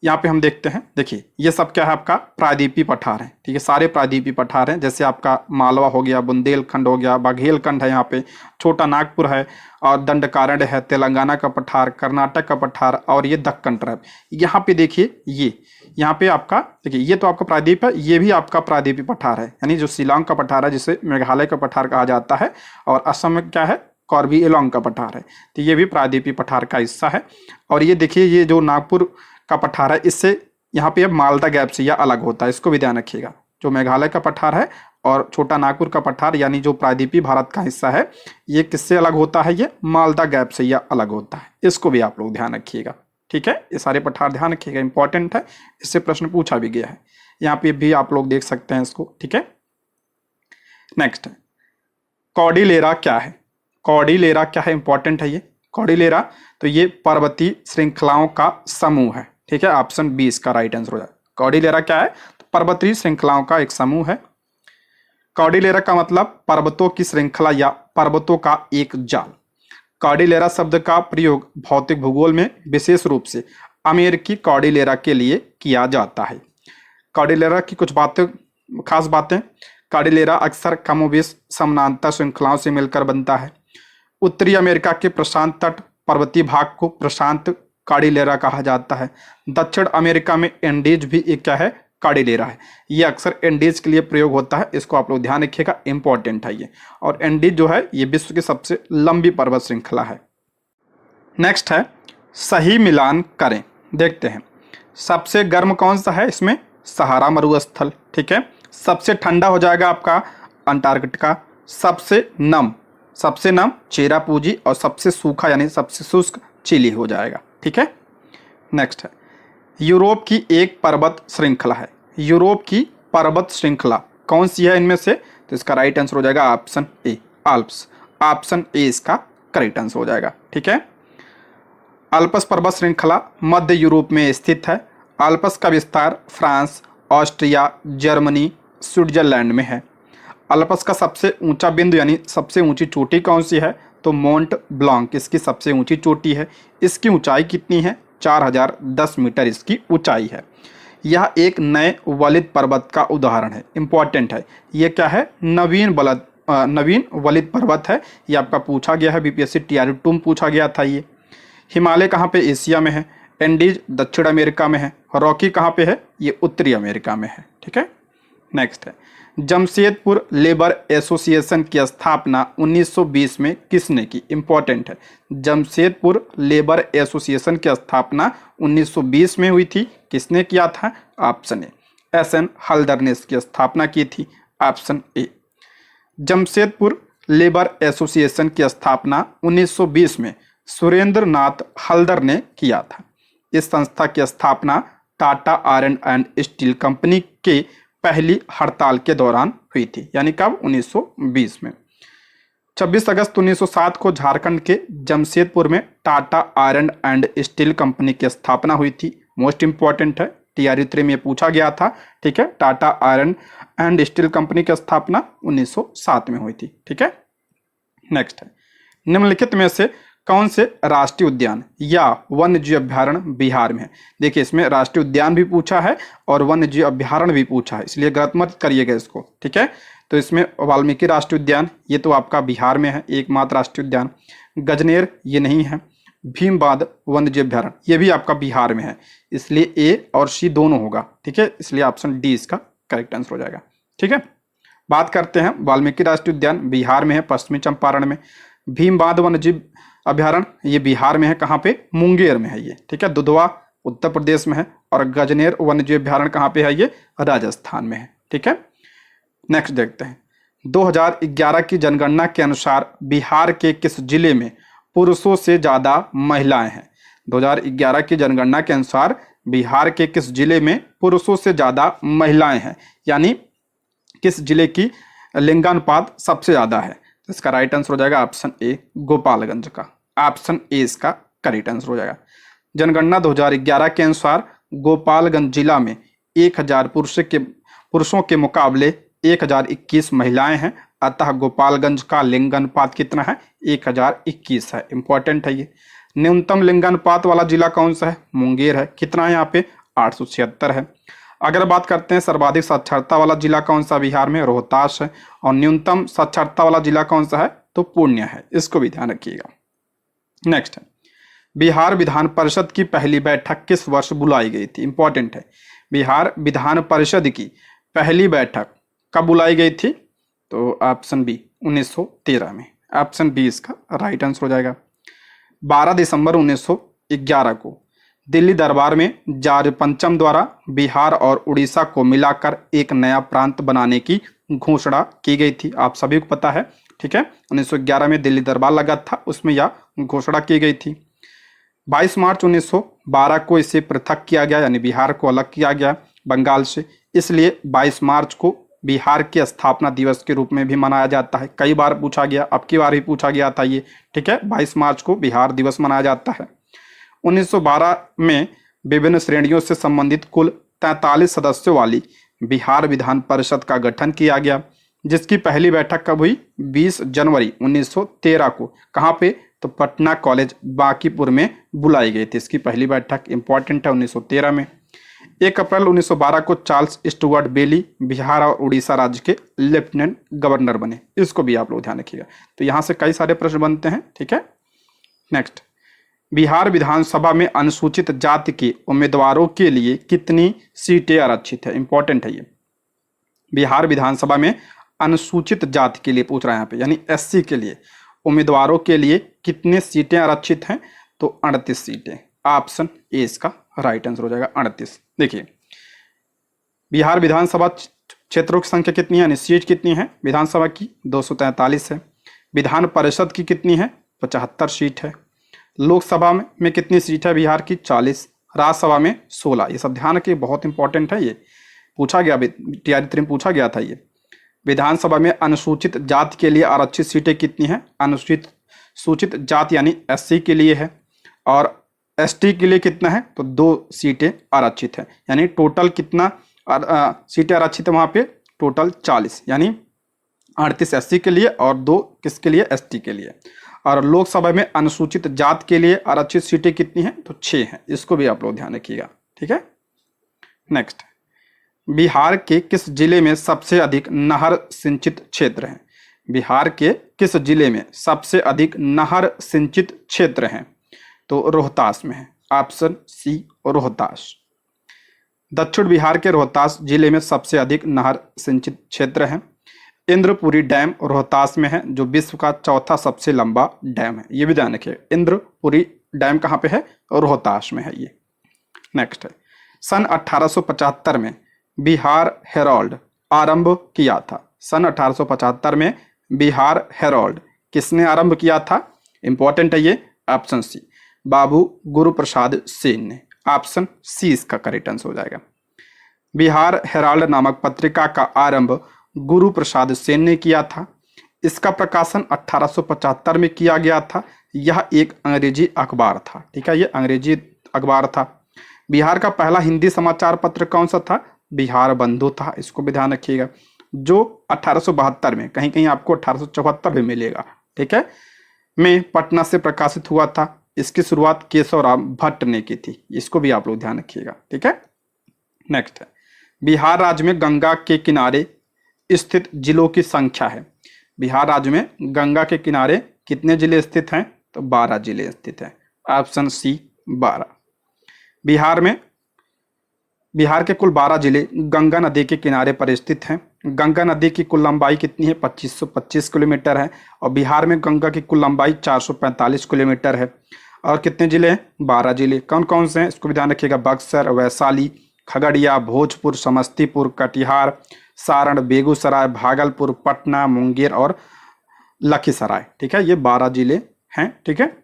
यहाँ पे हम देखते हैं, देखिए ये सब क्या है? आपका प्रायद्वीपीय पठार है। ठीक है, सारे प्रायद्वीपीय पठार हैं, जैसे आपका मालवा हो गया, बुंदेलखंड हो गया, बघेलखंड है, यहाँ पे छोटा नागपुर है और दंडकारण्य है, तेलंगाना का पठार, कर्नाटक का पठार और ये दक्कन ट्रैप। यहाँ पे देखिए ये यहाँ पे आपका देखिए ये तो आपका प्रायद्वीप है, ये भी आपका प्रायद्वीपीय पठार है, यानी जो शिलांग का पठार है जिसे मेघालय का पठार कहा जाता है, और असम में क्या है? कॉर्बी एलोंग का पठार है, तो ये भी प्रायद्वीपीय पठार का हिस्सा है। और ये देखिए ये जो नागपुर का पठार है, इससे यहाँ पे अब मालदा गैप से यह अलग होता है, इसको भी ध्यान रखिएगा। जो मेघालय का पठार है और छोटा नागपुर का पठार यानी जो प्रायद्वीपीय भारत का हिस्सा है, ये किससे अलग होता है? ये मालदा गैप से यह अलग होता है, इसको भी आप लोग ध्यान रखिएगा। ठीक है, ये सारे पठार ध्यान रखिएगा, इंपॉर्टेंट है, इससे प्रश्न पूछा भी गया है, यहाँ पे भी आप लोग देख सकते हैं इसको। ठीक है, नेक्स्ट है, कॉर्डिलेरा क्या है? कॉर्डिलेरा क्या है? इंपॉर्टेंट है ये कॉर्डिलेरा, तो ये पर्वतीय श्रृंखलाओं का समूह है। ठीक है, ऑप्शन बी इसका राइट आंसर हो जाए। कॉर्डिलेरा क्या है? तो पर्वतीय श्रृंखलाओं का एक समूह है। कॉर्डिलेरा का मतलब पर्वतों की श्रृंखला या पर्वतों का एक जाल। कॉर्डिलेरा शब्द का प्रयोग भौतिक भूगोल में विशेष रूप से अमेरिकी कॉर्डिलेरा के लिए किया जाता है। कॉर्डिलेरा की कुछ बातें, खास बातें, कॉर्डिलेरा अक्सर कमोबेश समानांतर श्रृंखलाओं से मिलकर बनता है। उत्तरी अमेरिका के प्रशांत तट पर्वतीय भाग को प्रशांत कॉर्डिलेरा कहा जाता है। दक्षिण अमेरिका में एंडीज भी एक क्या है? कॉर्डिलेरा है। ये अक्सर एंडीज के लिए प्रयोग होता है, इसको आप लोग ध्यान रखिएगा, इंपॉर्टेंट है ये। और एंडीज जो है ये विश्व की सबसे लंबी पर्वत श्रृंखला है। नेक्स्ट है, सही मिलान करें। देखते हैं, सबसे गर्म कौन सा है? इसमें सहारा मरुस्थल। ठीक है, सबसे ठंडा हो जाएगा आपका अंटार्कटिका, सबसे नम चेरापूंजी और सबसे सूखा यानी सबसे शुष्क चिली हो जाएगा। ठीक है, नेक्स्ट है, यूरोप की एक पर्वत श्रृंखला है। यूरोप की पर्वत श्रृंखला कौन सी है इनमें से? तो इसका राइट आंसर हो जाएगा option A, Alps. Option A इसका करेक्ट आंसर हो जाएगा। ठीक है, आल्प्स पर्वत श्रृंखला मध्य यूरोप में स्थित है। आल्प्स का विस्तार फ्रांस, ऑस्ट्रिया, जर्मनी, स्विट्जरलैंड में है। आल्प्स का सबसे ऊंचा बिंदु यानी सबसे ऊंची चोटी कौन सी है? तो मोंट ब्लांक इसकी सबसे ऊंची चोटी है। इसकी ऊंचाई कितनी है? 4010 मीटर इसकी ऊंचाई है। यह एक नए वलित पर्वत का उदाहरण है, इंपॉर्टेंट है। यह क्या है? नवीन वलित पर्वत है। ये आपका पूछा गया है, बीपीएससी टीआरई 2 में पूछा गया था ये। हिमालय कहाँ पे? एशिया में है। एंडीज दक्षिण अमेरिका में है। रॉकी कहाँ पे है? ये उत्तरी अमेरिका में है। ठीक है, नेक्स्ट है, जमशेदपुर लेबर एसोसिएशन की स्थापना 1920 में किसने की? इंपॉर्टेंट है, जमशेदपुर लेबर एसोसिएशन की स्थापना 1920 में हुई थी। किसने किया था? Option A, S N Haldar ने इसकी स्थापना की थी। Option A. Jamshedpur labour association की स्थापना 1920 में सुरेंद्र नाथ हल्दर ने किया था। इस संस्था की स्थापना Tata iron and steel company के पहली हड़ताल के दौरान हुई थी, यानी कब? 1920 में। 26 अगस्त 1907 को झारखंड के जमशेदपुर में Tata iron and steel company की स्थापना हुई थी। मोस्ट इंपॉर्टेंट है, टीआरयू 3 में पूछा गया था। ठीक है, Tata iron and steel company की स्थापना 1907 में हुई थी। ठीक है, नेक्स्ट है, निम्नलिखित में से कौन से राष्ट्रीय उद्यान या वन्य जीव अभ्यारण्य बिहार में है? देखिए, इसमें राष्ट्रीय उद्यान भी पूछा है और वन्य जीव अभ्यारण्य भी पूछा है, इसलिए गलत मत करिएगा इसको। ठीक है, तो इसमें वाल्मीकि राष्ट्रीय उद्यान, ये तो आपका बिहार में है, एकमात्र राष्ट्रीय उद्यान। गजनेर, ये नहीं है। भीमबांध वन्य जीव अभ्यारण्य, ये भी आपका बिहार में है, इसलिए ए और सी दोनों होगा। ठीक है, इसलिए ऑप्शन डी इसका करेक्ट आंसर हो जाएगा। ठीक है, बात करते हैं वाल्मीकि राष्ट्रीय उद्यान बिहार में है, पश्चिमी चंपारण में। भीमबांध वन्य जीव अभ्यारण्य ये बिहार में है, कहाँ पे? मुंगेर में है ये। ठीक है, दुधवा उत्तर प्रदेश में है और गजनेर वन्य जीव अभ्यारण्य कहाँ पे है? ये राजस्थान में है। ठीक है, नेक्स्ट देखते हैं, 2011 की जनगणना के अनुसार बिहार के किस जिले में पुरुषों से ज्यादा महिलाएं हैं? 2011 की जनगणना के अनुसार बिहार के किस जिले में पुरुषों से ज्यादा महिलाएं हैं, यानी किस जिले की लिंगानुपात सबसे ज्यादा है? तो इसका राइट आंसर हो जाएगा ऑप्शन ए, गोपालगंज का। ऑप्शन ए इसका करेक्ट आंसर हो जाएगा। जनगणना 2011 के अनुसार गोपालगंज जिला में 1000 पुरुषों के मुकाबले 1021 महिलाएं हैं, अतः गोपालगंज का लिंगानुपात कितना है? 1021 है। इंपॉर्टेंट है ये। न्यूनतम लिंगानुपात वाला जिला कौन सा है? मुंगेर है। कितना है यहाँ पे? 876 है। अगर बात करते हैं सर्वाधिक साक्षरता वाला जिला कौन सा बिहार में? रोहतास है। और न्यूनतम साक्षरता वाला जिला कौन सा है? तो पूर्णिया है। इसको भी ध्यान रखिएगा। नेक्स्ट है, बिहार विधान परिषद की पहली बैठक किस वर्ष बुलाई गई थी? इंपॉर्टेंट है, बिहार विधान परिषद की पहली बैठक कब बुलाई गई थी? तो ऑप्शन बी 1913 में। ऑप्शन बी इसका राइट आंसर हो जाएगा। 12 दिसंबर 1911 को दिल्ली दरबार में जॉर्ज पंचम द्वारा बिहार और उड़ीसा को मिलाकर एक नया प्रांत बनाने की घोषणा की गई थी। आप सभी को पता है। ठीक है, 1911 में दिल्ली दरबार लगा था, उसमें यह घोषणा की गई थी। 22 मार्च 1912 को इसे पृथक किया गया, यानी बिहार को अलग किया गया बंगाल से, इसलिए 22 मार्च को बिहार के स्थापना दिवस के रूप में भी मनाया जाता है। कई बार पूछा गया, अब की बार भी पूछा गया था ये। ठीक है, 22 मार्च को बिहार दिवस मनाया जाता है। 1912 में विभिन्न श्रेणियों से संबंधित कुल 43 सदस्यों वाली बिहार विधान परिषद का गठन किया गया, जिसकी पहली बैठक कब हुई? 20 जनवरी 1913 को। कहाँ पे? तो पटना कॉलेज बांकीपुर में बुलाई गई थी इसकी पहली बैठक। इंपॉर्टेंट है, 1913 में। 1 अप्रैल 1912 को चार्ल्स स्टुअर्ट बेली बिहार और उड़ीसा राज्य के लेफ्टिनेंट गवर्नर बने। इसको भी आप लोग ध्यान रखिएगा। तो यहाँ से कई सारे प्रश्न बनते हैं। ठीक है, नेक्स्ट, बिहार विधानसभा में अनुसूचित जाति के उम्मीदवारों के लिए कितनी सीटें आरक्षित है? इंपॉर्टेंट है ये। बिहार विधानसभा में अनुसूचित जाति के लिए पूछ रहा है यहाँ पे, यानी एससी के लिए उम्मीदवारों के लिए कितने सीटें आरक्षित हैं? तो 38 सीटें। ऑप्शन ए इसका राइट आंसर हो जाएगा, 38। देखिए, बिहार विधानसभा क्षेत्रों की संख्या कितनी है, यानी सीट कितनी है विधानसभा की? 243 है। विधान परिषद की कितनी है? 75 सीट है। लोकसभा में कितनी सीट है बिहार की? 40। राज्यसभा में 16। ये सब ध्यान रखिए, बहुत इंपॉर्टेंट है ये। पूछा गया, टीआरयू 3 में पूछा गया था ये। विधानसभा में अनुसूचित जाति के लिए आरक्षित सीटें कितनी हैं? अनुसूचित जाति यानी एससी के लिए है, और एसटी के लिए कितना है? तो 2 सीटें आरक्षित है। यानी टोटल कितना सीटें आरक्षित है वहां पे? टोटल 40, यानी 38 एससी के लिए और 2 किसके लिए? एसटी के लिए। और लोकसभा में अनुसूचित जाति के लिए आरक्षित सीटें कितनी हैं? तो 6 हैं। इसको भी आप लोग ध्यान रखिएगा। ठीक है, नेक्स्ट, बिहार के किस जिले में सबसे अधिक नहर सिंचित क्षेत्र हैं? बिहार के किस जिले में सबसे अधिक नहर सिंचित क्षेत्र हैं? तो रोहतास में है। Option C Rohtas. दक्षिण बिहार के रोहतास जिले में सबसे अधिक नहर सिंचित क्षेत्र है। इंद्रपुरी डैम रोहतास में है, जो विश्व का चौथा सबसे लंबा डैम है। ये भी ध्यान रखिए, इंद्रपुरी डैम कहाँ पे है? रोहतास में है ये। नेक्स्ट है, सन 1875 में बिहार हेराल्ड आरंभ किया था। सन 1875 में बिहार हेराल्ड किसने आरंभ किया था? इंपॉर्टेंट है ये, ऑप्शन सी बाबू गुरु प्रसाद सेन ने। ऑप्शन सी इसका करेक्ट आंसर हो जाएगा। बिहार हेराल्ड नामक पत्रिका का आरंभ गुरु प्रसाद सेन ने किया था। इसका प्रकाशन 1875 में किया गया था। यह एक अंग्रेजी अखबार था। ठीक है, ये अंग्रेजी अखबार था। बिहार का पहला हिंदी समाचार पत्र कौन सा था? बिहार बंधु था। इसको भी ध्यान रखिएगा, जो 1872 में, कहीं कहीं आपको 1874 में मिलेगा, ठीक है, में पटना से प्रकाशित हुआ था। इसकी शुरुआत केशवराम भट्ट ने की थी। इसको भी आप लोग ध्यान रखिएगा। ठीक है, नेक्स्ट है, बिहार राज्य में गंगा के किनारे स्थित जिलों की संख्या है। बिहार राज्य में गंगा के किनारे कितने जिले स्थित हैं? तो 12 जिले स्थित हैं। ऑप्शन सी 12। बिहार के कुल 12 जिले गंगा नदी के किनारे पर स्थित हैं। गंगा नदी की कुल लंबाई कितनी है? 2525 किलोमीटर है। और बिहार में गंगा की कुल लंबाई 445 किलोमीटर है। और कितने जिले हैं? 12 जिले। कौन कौन से हैं इसको भी ध्यान रखिएगा। बक्सर, वैशाली, खगड़िया, भोजपुर, समस्तीपुर, कटिहार, सारण, बेगूसराय, भागलपुर, पटना, मुंगेर और लखीसराय। ठीक है, ये 12 जिले हैं। ठीक है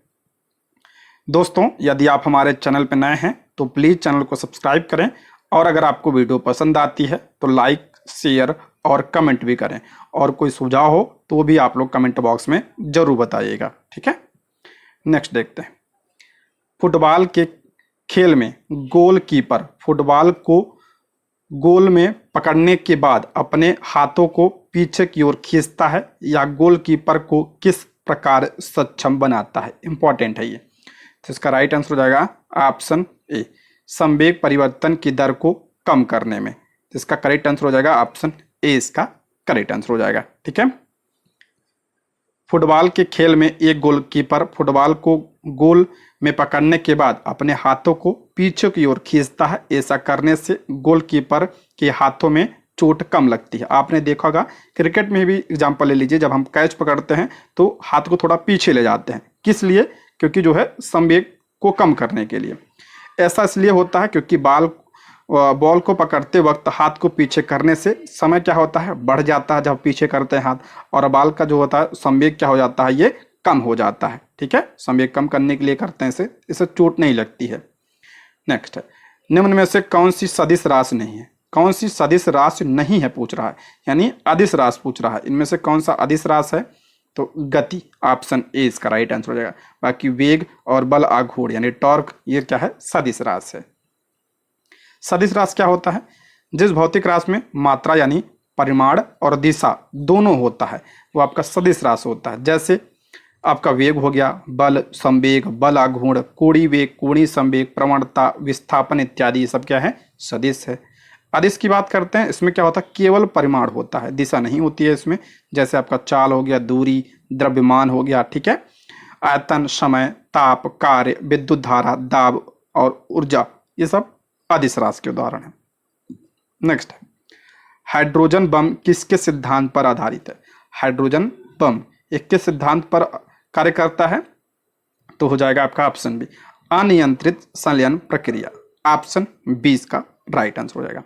दोस्तों, यदि आप हमारे चैनल पर नए हैं तो प्लीज़ चैनल को सब्सक्राइब करें, और अगर आपको वीडियो पसंद आती है तो लाइक, शेयर और कमेंट भी करें, और कोई सुझाव हो तो भी आप लोग कमेंट बॉक्स में जरूर बताइएगा। ठीक है, नेक्स्ट देखते हैं। फुटबॉल के खेल में गोलकीपर फुटबॉल को गोल में पकड़ने के बाद अपने हाथों को पीछे की ओर खींचता है या गोलकीपर को किस प्रकार सक्षम बनाता है? इंपॉर्टेंट है ये। तो इसका राइट आंसर हो जाएगा ऑप्शन ए, संवेग परिवर्तन की दर को कम करने में। तो इसका करेक्ट आंसर हो जाएगा ऑप्शन ए, इसका करेक्ट आंसर हो जाएगा। ठीक है, फुटबॉल के खेल में एक गोलकीपर फुटबॉल को गोल में पकड़ने के बाद अपने हाथों को पीछे की ओर खींचता है। ऐसा करने से गोलकीपर के हाथों में चोट कम लगती है। आपने देखा होगा, क्रिकेट में भी एग्जांपल ले लीजिए, जब हम कैच पकड़ते हैं तो हाथ को थोड़ा पीछे ले जाते हैं। किस लिए? क्योंकि जो है संवेग को कम करने के लिए। ऐसा इसलिए होता है क्योंकि बॉल को पकड़ते वक्त हाथ को पीछे करने से समय क्या होता है? बढ़ जाता है जब पीछे करते हैं हाथ, और बॉल का जो होता है संवेग क्या हो जाता है? ये कम हो जाता है। ठीक है, संवेग कम करने के लिए करते हैं इससे चोट नहीं लगती है। नेक्स्ट है, निम्न में से कौन सी सदिश राशि नहीं है? कौन सी सदिश राशि नहीं है पूछ रहा है, यानी अदिश राशि पूछ रहा है। इनमें से कौन सा अदिश राशि है? तो गति, ऑप्शन ए इसका राइट आंसर हो जाएगा। बाकी वेग और बल आघूर्ण यानी टॉर्क, ये क्या है? सदिश राशि है। सदिश राशि क्या होता है? जिस भौतिक राशि में मात्रा यानी परिमाण और दिशा दोनों होता है वो आपका सदिश राशि होता है। जैसे आपका वेग हो गया, बल, संवेग, बल आघूर्ण, कोणीय वेग, कोणीय संवेग, प्रवणता, विस्थापन इत्यादि, ये सब क्या है? सदिश है। अदिश की बात करते हैं, इसमें क्या होता है? केवल परिमाण होता है, दिशा नहीं होती है इसमें। जैसे आपका चाल हो गया, दूरी, द्रव्यमान हो गया, ठीक है, आयतन, समय, ताप, कार्य, विद्युत धारा, दाब और ऊर्जा, ये सब अदिश राशि के उदाहरण है। नेक्स्ट है, हाइड्रोजन बम किसके सिद्धांत पर आधारित है? हाइड्रोजन बम एक के सिद्धांत पर कार्य करता है? तो हो जाएगा आपका ऑप्शन बी, अनियंत्रित संलयन प्रक्रिया। ऑप्शन बी इसका राइट आंसर हो जाएगा।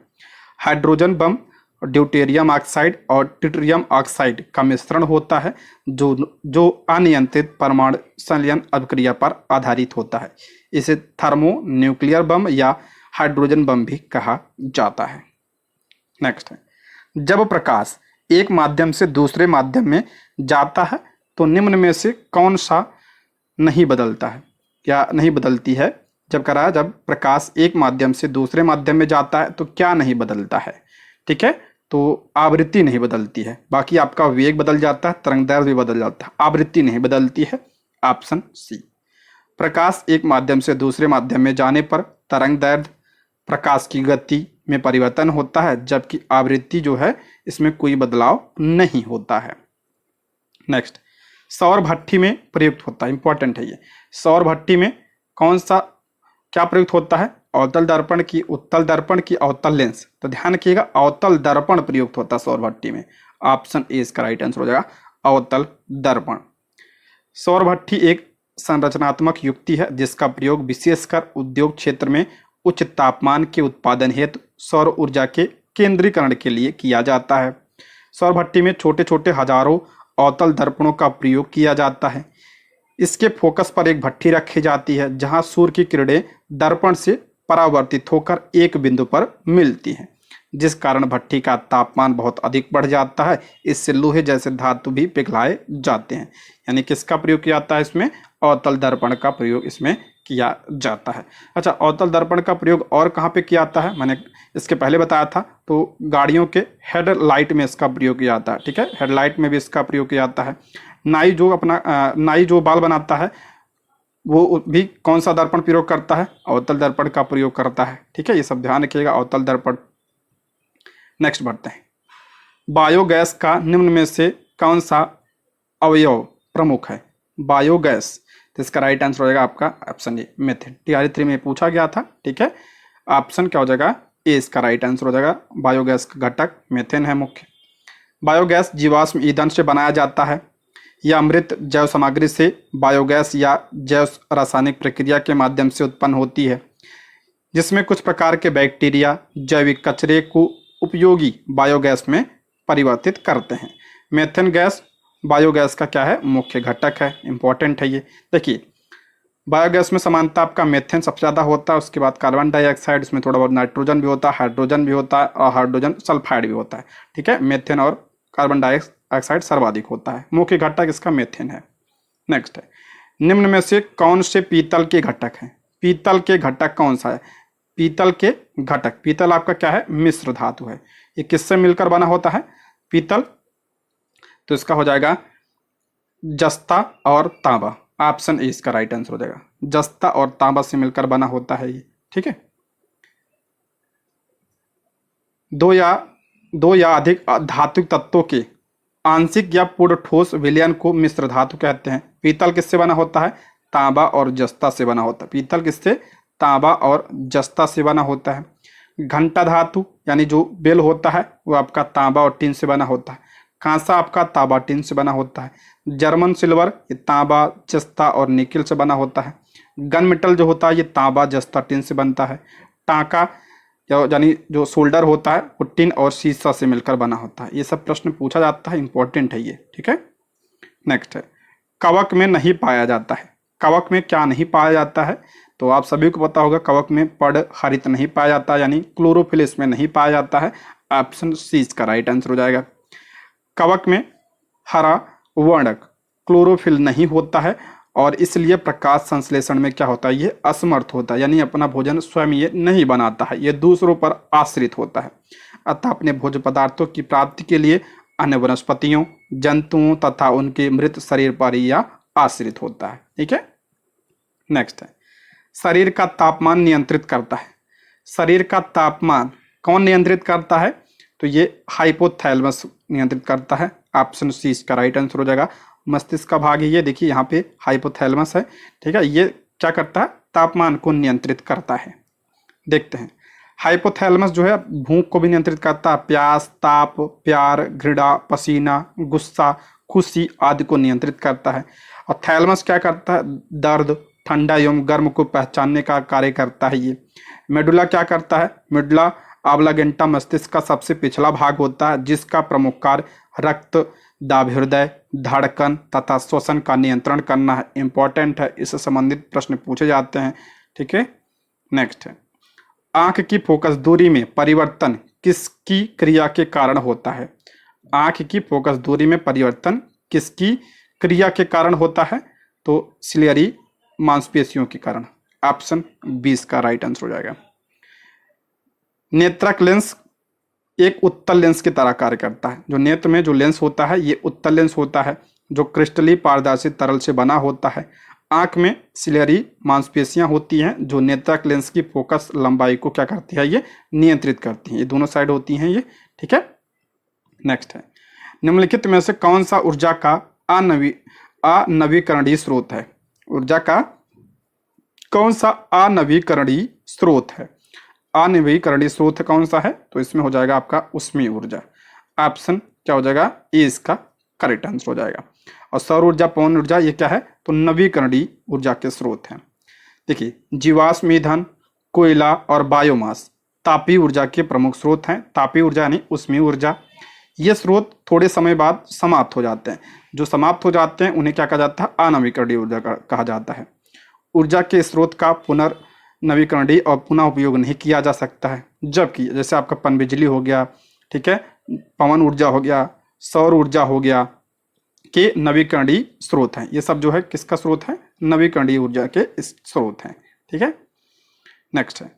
हाइड्रोजन बम ड्यूटेरियम ऑक्साइड और ट्रिटियम ऑक्साइड का मिश्रण होता है जो अनियंत्रित परमाणु संलयन अभिक्रिया पर आधारित होता है। इसे थर्मो न्यूक्लियर बम या हाइड्रोजन बम भी कहा जाता है। नेक्स्ट है, जब प्रकाश एक माध्यम से दूसरे माध्यम में जाता है तो निम्न में से कौन सा नहीं बदलता है या नहीं बदलती है? जब करा जब प्रकाश एक माध्यम से दूसरे माध्यम में जाता है तो क्या नहीं बदलता है? ठीक है, तो आवृत्ति नहीं बदलती है। बाकी आपका वेग बदल जाता है, तरंगदैर्घ्य भी बदल जाता है, आवृत्ति नहीं बदलती है। ऑप्शन सी, प्रकाश एक माध्यम से दूसरे माध्यम में जाने पर तरंगदैर्घ्य, प्रकाश की गति में परिवर्तन होता है, जबकि आवृत्ति जो है इसमें कोई बदलाव नहीं होता है। नेक्स्ट, सौर भट्ठी में प्रयुक्त होता है। इंपॉर्टेंट है ये। सौर भट्ठी में कौन सा क्या प्रयुक्त होता है? अवतल दर्पण की, उत्तल दर्पण की, अवतल लेंस। तो ध्यान रखिएगा, अवतल दर्पण प्रयुक्त होता है सौर भट्ठी में। ऑप्शन ए इसका राइट आंसर हो जाएगा, अवतल दर्पण। सौर भट्ठी एक संरचनात्मक युक्ति है जिसका प्रयोग विशेषकर उद्योग क्षेत्र में उच्च तापमान के उत्पादन हेतु सौर ऊर्जा के केंद्रीकरण के लिए किया जाता है। सौर भट्ठी में छोटे छोटे हजारों अवतल दर्पणों का प्रयोग किया जाता है। इसके फोकस पर एक भट्ठी रखी जाती है जहां सूर्य की किरणें दर्पण से परावर्तित होकर एक बिंदु पर मिलती हैं, जिस कारण भट्ठी का तापमान बहुत अधिक बढ़ जाता है। इससे लोहे जैसे धातु भी पिघलाए जाते हैं। यानी किसका प्रयोग किया जाता है इसमें? अवतल दर्पण का प्रयोग इसमें किया जाता है। अच्छा, अवतल दर्पण का प्रयोग और कहाँ पे किया जाता है? मैंने इसके पहले बताया था, तो गाड़ियों के हेडलाइट में इसका प्रयोग किया जाता है। ठीक है, हेडलाइट में भी इसका प्रयोग किया जाता है। नाई जो बाल बनाता है वो भी कौन सा दर्पण प्रयोग करता है? अवतल दर्पण का प्रयोग करता है। ठीक है, ये सब ध्यान रखिएगा, अवतल दर्पण। नेक्स्ट बढ़ते हैं। बायोगैस का निम्न में से कौन सा अवयव प्रमुख है? बायोगैस, तो इसका राइट आंसर हो जाएगा आपका ऑप्शन ए, मेथेन। टीआरई 3 में पूछा गया था। ठीक है, ऑप्शन क्या हो जाएगा? ए इसका राइट आंसर हो जाएगा। बायोगैस का घटक मेथेन है मुख्य। बायोगैस जीवाश्म ईंधन से बनाया जाता है। यह अमृत जैव सामग्री से बायोगैस या जैव रासायनिक प्रक्रिया के माध्यम से उत्पन्न होती है, जिसमें कुछ प्रकार के बैक्टीरिया जैविक कचरे को उपयोगी बायोगैस में परिवर्तित करते हैं। मेथेन गैस बायोगैस का क्या है? मुख्य घटक है। इंपॉर्टेंट है ये। देखिए, बायोगैस में समानता आपका मेथेन सबसे ज़्यादा होता है, उसके बाद कार्बन डाइऑक्साइड, इसमें थोड़ा बहुत नाइट्रोजन भी होता है, हाइड्रोजन भी होता है और हाइड्रोजन सल्फाइड भी होता है। ठीक है, मेथेन और कार्बन डाइऑक्साइड सर्वाधिक होता है। मुख्य घटक इसका मेथेन है। नेक्स्ट है, निम्न में से कौन से पीतल के घटक हैं? पीतल के घटक कौन सा है? पीतल के घटक, पीतल आपका क्या है? मिश्र धातु है। ये किससे मिलकर बना होता है पीतल? तो इसका हो जाएगा जस्ता और तांबा। ऑप्शन ए इसका राइट आंसर हो जाएगा। जस्ता और तांबा से मिलकर बना होता है ये। ठीक है, दो या अधिक धातुक तत्वों के आंशिक या पूर्ण ठोस विलयन को मिश्र धातु कहते हैं। पीतल किससे बना होता है? तांबा और जस्ता से बना होता है। पीतल किससे? तांबा और जस्ता से बना होता है। घंटा धातु यानी जो बेल होता है वो आपका तांबा और टिन से बना होता है। कांसा आपका तांबा टिन से बना होता है। जर्मन सिल्वर ये तांबा जस्ता और निकिल से बना होता है। गन मेटल जो होता है ये तांबा जस्ता टिन से बनता है। टांका यानी जो सोल्डर होता है वो टिन और सीसा से मिलकर बना होता है। ये सब प्रश्न पूछा जाता है, इंपॉर्टेंट है ये। ठीक है, नेक्स्ट है, कवक में नहीं पाया जाता है। कवक में क्या नहीं पाया जाता है? तो आप सभी को पता होगा, कवक में पर्ण हरित नहीं पाया जाता, यानी क्लोरोफिल इसमें नहीं पाया जाता है। ऑप्शन सी इसका राइट आंसर हो जाएगा। कवक में हरा वर्णक क्लोरोफिल नहीं होता है और इसलिए प्रकाश संश्लेषण में क्या होता है? ये असमर्थ होता है, यानी अपना भोजन स्वयं ये नहीं बनाता है, ये दूसरों पर आश्रित होता है। अतः अपने भोज्य पदार्थों की प्राप्ति के लिए अन्य वनस्पतियों, जंतुओं तथा उनके मृत शरीर पर यह आश्रित होता है। ठीक है, नेक्स्ट है, शरीर का तापमान नियंत्रित करता है। शरीर का तापमान कौन नियंत्रित करता है? तो ये हाइपोथैलेमस नियंत्रित करता है। ऑप्शन सी इसका राइट आंसर हो जाएगा। मस्तिष्क का भाग है ये, देखिए यहाँ पे हाइपोथैलेमस है। ठीक है, ये क्या करता है? तापमान को नियंत्रित करता है। देखते हैं, हाइपोथैलेमस जो है भूख को भी नियंत्रित करता है। प्यास, ताप, प्यार, घृणा, पसीना, गुस्सा, खुशी आदि को नियंत्रित करता है। और थैलेमस क्या करता है? दर्द, ठंडा एवं गर्म को पहचानने का कार्य करता है ये। मेडुला क्या करता है? मेडुला ऑब्लांगेटा मस्तिष्क का सबसे पिछला भाग होता है, जिसका प्रमुख कार्य रक्त दाब, हृदय धड़कन तथा श्वसन का नियंत्रण करना है। इंपॉर्टेंट है, इससे संबंधित प्रश्न पूछे जाते हैं। ठीक है, नेक्स्ट है, आंख की फोकस दूरी में परिवर्तन किसकी क्रिया के कारण होता है? आंख की फोकस दूरी में परिवर्तन किसकी क्रिया के कारण होता है? तो सिलियरी मांसपेशियों के कारण। ऑप्शन 20 का राइट आंसर हो जाएगा। नेत्रक लेंस एक उत्तल लेंस की तरह कार्य करता है। जो नेत्र में जो लेंस होता है ये उत्तल लेंस होता है, जो क्रिस्टली पारदर्शी तरल से बना होता है। आंख में सिलियरी मांसपेशियां होती हैं जो नेत्रक लेंस की फोकस लंबाई को क्या करती है? ये नियंत्रित करती हैं। ये दोनों साइड होती हैं ये। ठीक है, नेक्स्ट है, निम्नलिखित में से कौन सा ऊर्जा का अनवीकरणीय स्रोत है? ऊर्जा का कौन सा अनवीकरणीय स्रोत है? अनवीकरणीय स्रोत कौन सा है? तो इसमें हो जाएगा आपका ऊष्मीय ऊर्जा। ऑप्शन क्या हो जाएगा? ए इसका करेक्ट आंसर हो जाएगा। और सौर ऊर्जा, पवन ऊर्जा ये क्या है? तो नवीकरणीय ऊर्जा के स्रोत हैं। देखिए, जीवाश्म ईंधन, कोयला और बायोमास तापीय ऊर्जा के प्रमुख स्रोत हैं। तापीय ऊर्जा यानी ऊष्मीय ऊर्जा। ये स्रोत थोड़े समय बाद समाप्त हो जाते हैं। जो समाप्त हो जाते हैं उन्हें क्या कहा जाता है? अनवीकरणीय ऊर्जा कहा जाता है। ऊर्जा के स्रोत का पुनर्नवीकरणीय और पुनः उपयोग नहीं किया जा सकता है, जबकि जैसे आपका पनबिजली हो गया, ठीक है, पवन ऊर्जा हो गया, सौर ऊर्जा हो गया, के नवीकरणीय स्रोत हैं। ये सब जो है किसका स्रोत है? नवीकरणीय ऊर्जा के स्रोत हैं। ठीक है, नेक्स्ट है,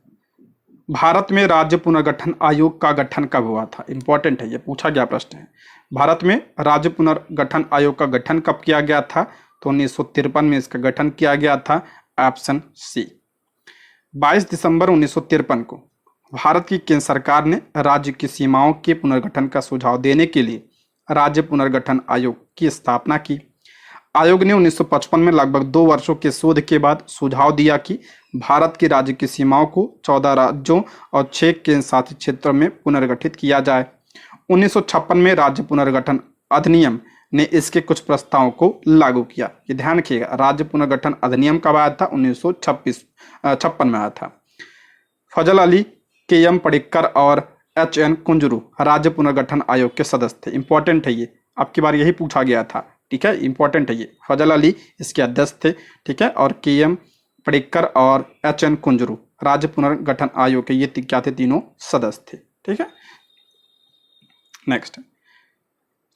भारत में राज्य पुनर्गठन आयोग का गठन कब हुआ था? इंपॉर्टेंट है, ये पूछा गया प्रश्न है। भारत में राज्य पुनर्गठन आयोग का गठन कब किया गया था? तो 1953 में इसका गठन किया गया था। Option C. 22 दिसंबर 1953 को भारत की केंद्र सरकार ने राज्य की सीमाओं के पुनर्गठन का सुझाव देने के लिए राज्य पुनर्गठन आयोग की स्थापना की। आयोग ने 1955 में लगभग 2 वर्षों के शोध के बाद सुझाव दिया कि भारत के राज्य की सीमाओं को 14 राज्यों और 6 केंद्र शासित क्षेत्रों में पुनर्गठित किया जाए। 1956 में राज्य पुनर्गठन अधिनियम ने इसके कुछ प्रस्तावों को लागू किया। ये ध्यान रखिएगा, राज्य पुनर्गठन अधिनियम कब आया था? 1956 में आया था। फजल अली, के एम पडिक्कर और एच एन कुंजरू राज्य पुनर्गठन आयोग के सदस्य थे। इंपॉर्टेंट है ये, आपकी बार यही पूछा गया था। ठीक है, इंपॉर्टेंट है ये। फजल अली इसके अध्यक्ष थे, ठीक है, और के एम पडिक्कर और एच एन कुंजरू राज्य पुनर्गठन आयोग के ये क्या थे? तीनों सदस्य थे। ठीक है, नेक्स्ट,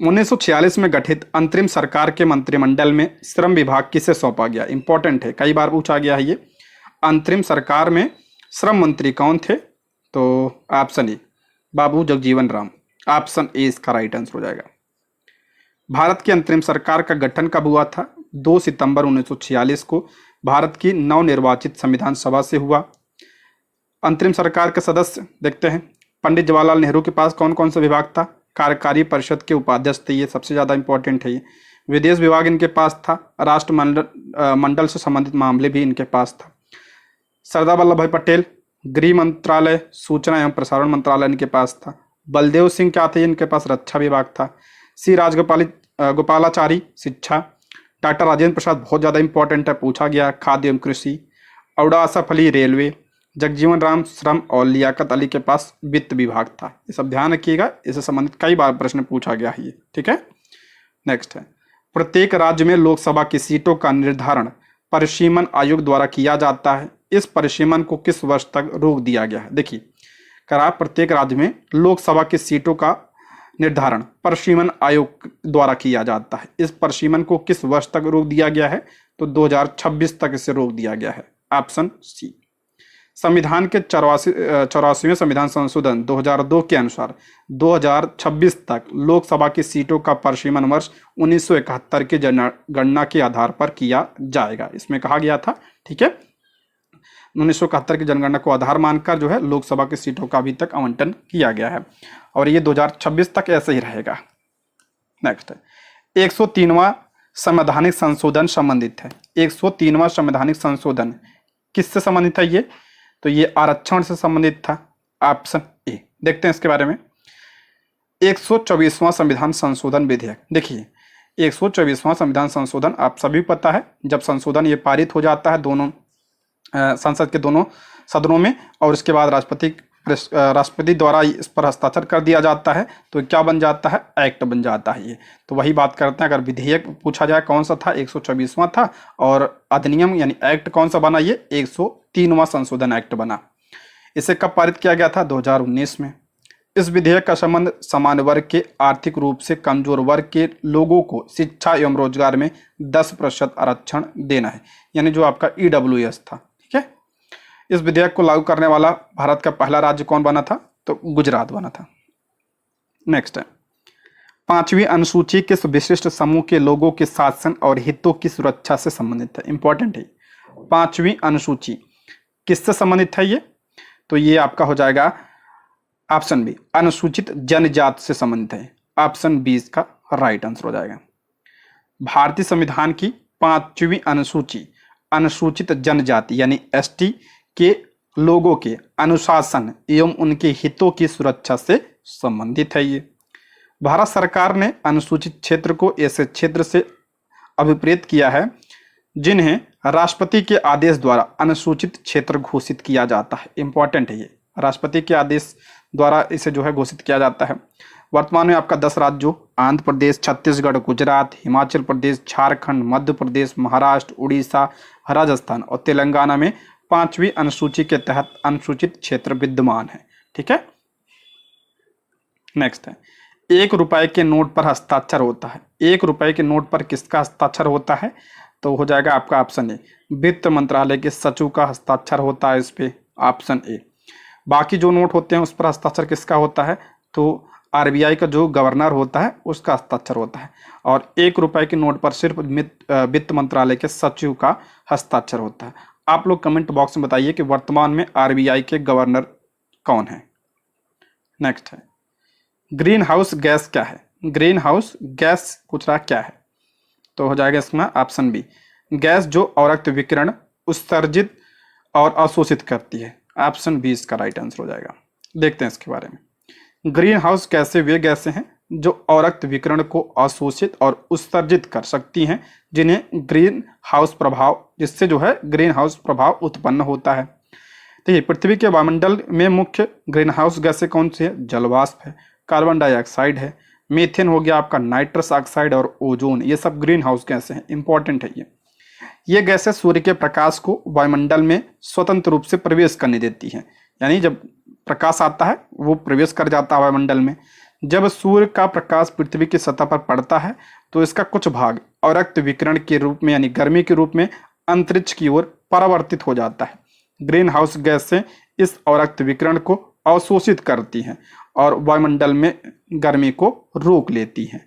1946 में गठित अंतरिम सरकार के मंत्रिमंडल में श्रम विभाग किसे सौंपा गया? इंपॉर्टेंट है, कई बार पूछा गया है ये। अंतरिम सरकार में श्रम मंत्री कौन थे? तो option A, Babu Jagjivan Ram. Option A इसका राइट आंसर हो जाएगा। भारत की अंतरिम सरकार का गठन कब हुआ था? 2 सितंबर 1946 को भारत की नवनिर्वाचित संविधान सभा से हुआ। अंतरिम सरकार के सदस्य देखते हैं। पंडित जवाहरलाल नेहरू के पास कौन कौन सा विभाग था? कार्यकारी परिषद के उपाध्यक्ष थे, ये सबसे ज्यादा इंपॉर्टेंट है ये। विदेश विभाग इनके पास था। राष्ट्रमंडल से संबंधित मामले भी इनके पास था। सरदार वल्लभ भाई पटेल, गृह मंत्रालय, सूचना एवं प्रसारण मंत्रालय इनके पास था। बलदेव सिंह क्या थे? इनके पास रक्षा विभाग था। सी गोपालाचारी, शिक्षा। डॉक्टर राजेंद्र प्रसाद बहुत ज़्यादा इंपॉर्टेंट है, पूछा गया, खाद्य एवं कृषि। औडा असफ अली, रेलवे। जगजीवन राम, श्रम। और लियाकत अली के पास वित्त विभाग था। ये सब ध्यान रखिएगा, इससे संबंधित कई बार प्रश्न पूछा गया है ये। ठीक है, नेक्स्ट है, प्रत्येक राज्य में लोकसभा की सीटों का निर्धारण परिसीमन आयोग द्वारा किया जाता है। इस परिसीमन को किस वर्ष तक रोक दिया गया है? देखिए, करा प्रत्येक राज्य में लोकसभा की सीटों का निर्धारण परिसीमन आयोग द्वारा किया जाता है। इस परिसीमन को किस वर्ष तक रोक दिया गया है? तो 2026 तक इसे रोक दिया गया है। Option C. संविधान के 84वें संविधान संशोधन 2002 के अनुसार 2026 तक लोकसभा की सीटों का परिसीमन वर्ष 1971 की जनगणना के आधार पर किया जाएगा। इसमें कहा गया था, ठीक है, 1971 की जनगणना को आधार मानकर जो है लोकसभा की सीटों का अभी तक आवंटन किया गया है और ये 2026 तक ऐसे ही रहेगा। नेक्स्ट है, 103वां संवैधानिक संशोधन संबंधित है। 103वां संवैधानिक संशोधन किससे संबंधित है? ये तो ये आरक्षण से संबंधित था। ऑप्शन ए। देखते हैं इसके बारे में। 124वां संविधान संशोधन विधेयक। देखिए, 124वां संविधान संशोधन आप सभी पता है, जब संशोधन ये पारित हो जाता है दोनों संसद के दोनों सदनों में और इसके बाद राष्ट्रपति द्वारा इस पर हस्ताक्षर कर दिया जाता है तो क्या बन जाता है? एक्ट बन जाता है ये। तो वही बात करते हैं, अगर विधेयक पूछा जाए कौन सा था? 124वां था। और अधिनियम यानी एक्ट कौन सा बना? ये 103वां संशोधन एक्ट बना। इसे कब पारित किया गया था? 2019 में। इस विधेयक का संबंध सामान्य वर्ग के आर्थिक रूप से कमजोर वर्ग के लोगों को शिक्षा एवं रोजगार में 10% आरक्षण देना है, यानी जो आपका EWS था। ठीक है, इस विधेयक को लागू करने वाला भारत का पहला राज्य कौन बना था? तो गुजरात बना था। नेक्स्ट है, 5वीं अनुसूची किस विशिष्ट समूह के लोगों के शासन और हितों की सुरक्षा से संबंधित है? इंपॉर्टेंट है। 5वीं अनुसूची किससे संबंधित है? ये तो ये आपका हो जाएगा ऑप्शन बी, अनुसूचित जनजाति से संबंधित है। ऑप्शन बी इसका राइट आंसर हो जाएगा। भारतीय संविधान की 5वीं अनुसूची अनुसूचित जनजाति यानी ST के लोगों के अनुशासन एवं उनके हितों की सुरक्षा से संबंधित है। ये भारत सरकार ने अनुसूचित क्षेत्र को ऐसे क्षेत्र से अभिप्रेत किया है जिन्हें राष्ट्रपति के आदेश द्वारा अनुसूचित क्षेत्र घोषित किया जाता है। इंपॉर्टेंट है ये, राष्ट्रपति के आदेश द्वारा इसे जो है घोषित किया जाता है। वर्तमान में आपका 10 राज्यों आंध्र प्रदेश, छत्तीसगढ़, गुजरात, हिमाचल प्रदेश, झारखंड, मध्य प्रदेश, महाराष्ट्र, उड़ीसा, राजस्थान और तेलंगाना में 5वीं अनुसूची के तहत अनुसूचित क्षेत्र विद्यमान है। ठीक है, नेक्स्ट है, 1 रुपए के नोट पर हस्ताक्षर होता है। 1 रुपए के नोट पर किसका हस्ताक्षर होता है? तो हो जाएगा आपका ऑप्शन ए, वित्त मंत्रालय के सचिव का हस्ताक्षर होता है इस पे, ऑप्शन ए। बाकी जो नोट होते हैं उस पर हस्ताक्षर किसका होता है? तो आरबीआई का जो गवर्नर होता है उसका हस्ताक्षर होता है। और 1 रुपए के नोट पर सिर्फ वित्त मंत्रालय के सचिव का हस्ताक्षर होता है। आप लोग कमेंट बॉक्स में बताइए कि वर्तमान में आरबीआई के गवर्नर कौन है। नेक्स्ट है, ग्रीन हाउस गैस क्या है? ग्रीन हाउस गैस पूछ रहा क्या है? तो हो जाएगा इसमें ऑप्शन बी, गैस जो अवरक्त विकिरण उत्सर्जित और अवशोषित करती है। ऑप्शन बी इसका राइट आंसर हो जाएगा। देखते हैं इसके बारे में। ग्रीन हाउस गैसें वे गैसें हैं जो अवरक्त विकिरण को अवशोषित और उत्सर्जित कर सकती हैं, जिन्हें ग्रीन हाउस प्रभाव, जिससे जो है ग्रीन हाउस प्रभाव उत्पन्न होता है। देखिए, पृथ्वी के वायुमंडल में मुख्य ग्रीन हाउस गैसें कौन सी है? जलवाष्प है, कार्बन डाइऑक्साइड है, मीथेन हो गया आपका, नाइट्रस ऑक्साइड और ओजोन, ये सब ग्रीन हाउस गैसें हैं। इंपॉर्टेंट है ये गैसें सूर्य के प्रकाश को वायुमंडल में स्वतंत्र रूप से प्रवेश करने देती हैं। यानी जब प्रकाश आता है वो प्रवेश कर जाता है वायुमंडल में। जब सूर्य का प्रकाश पृथ्वी की सतह पर पड़ता है तो इसका कुछ भाग अवरक्त विकिरण के रूप में यानी गर्मी के रूप में अंतरिक्ष की ओर परावर्तित हो जाता है। ग्रीन हाउस गैसें इस अवरक्त विकिरण को अवशोषित करती हैं और वायुमंडल में गर्मी को रोक लेती हैं।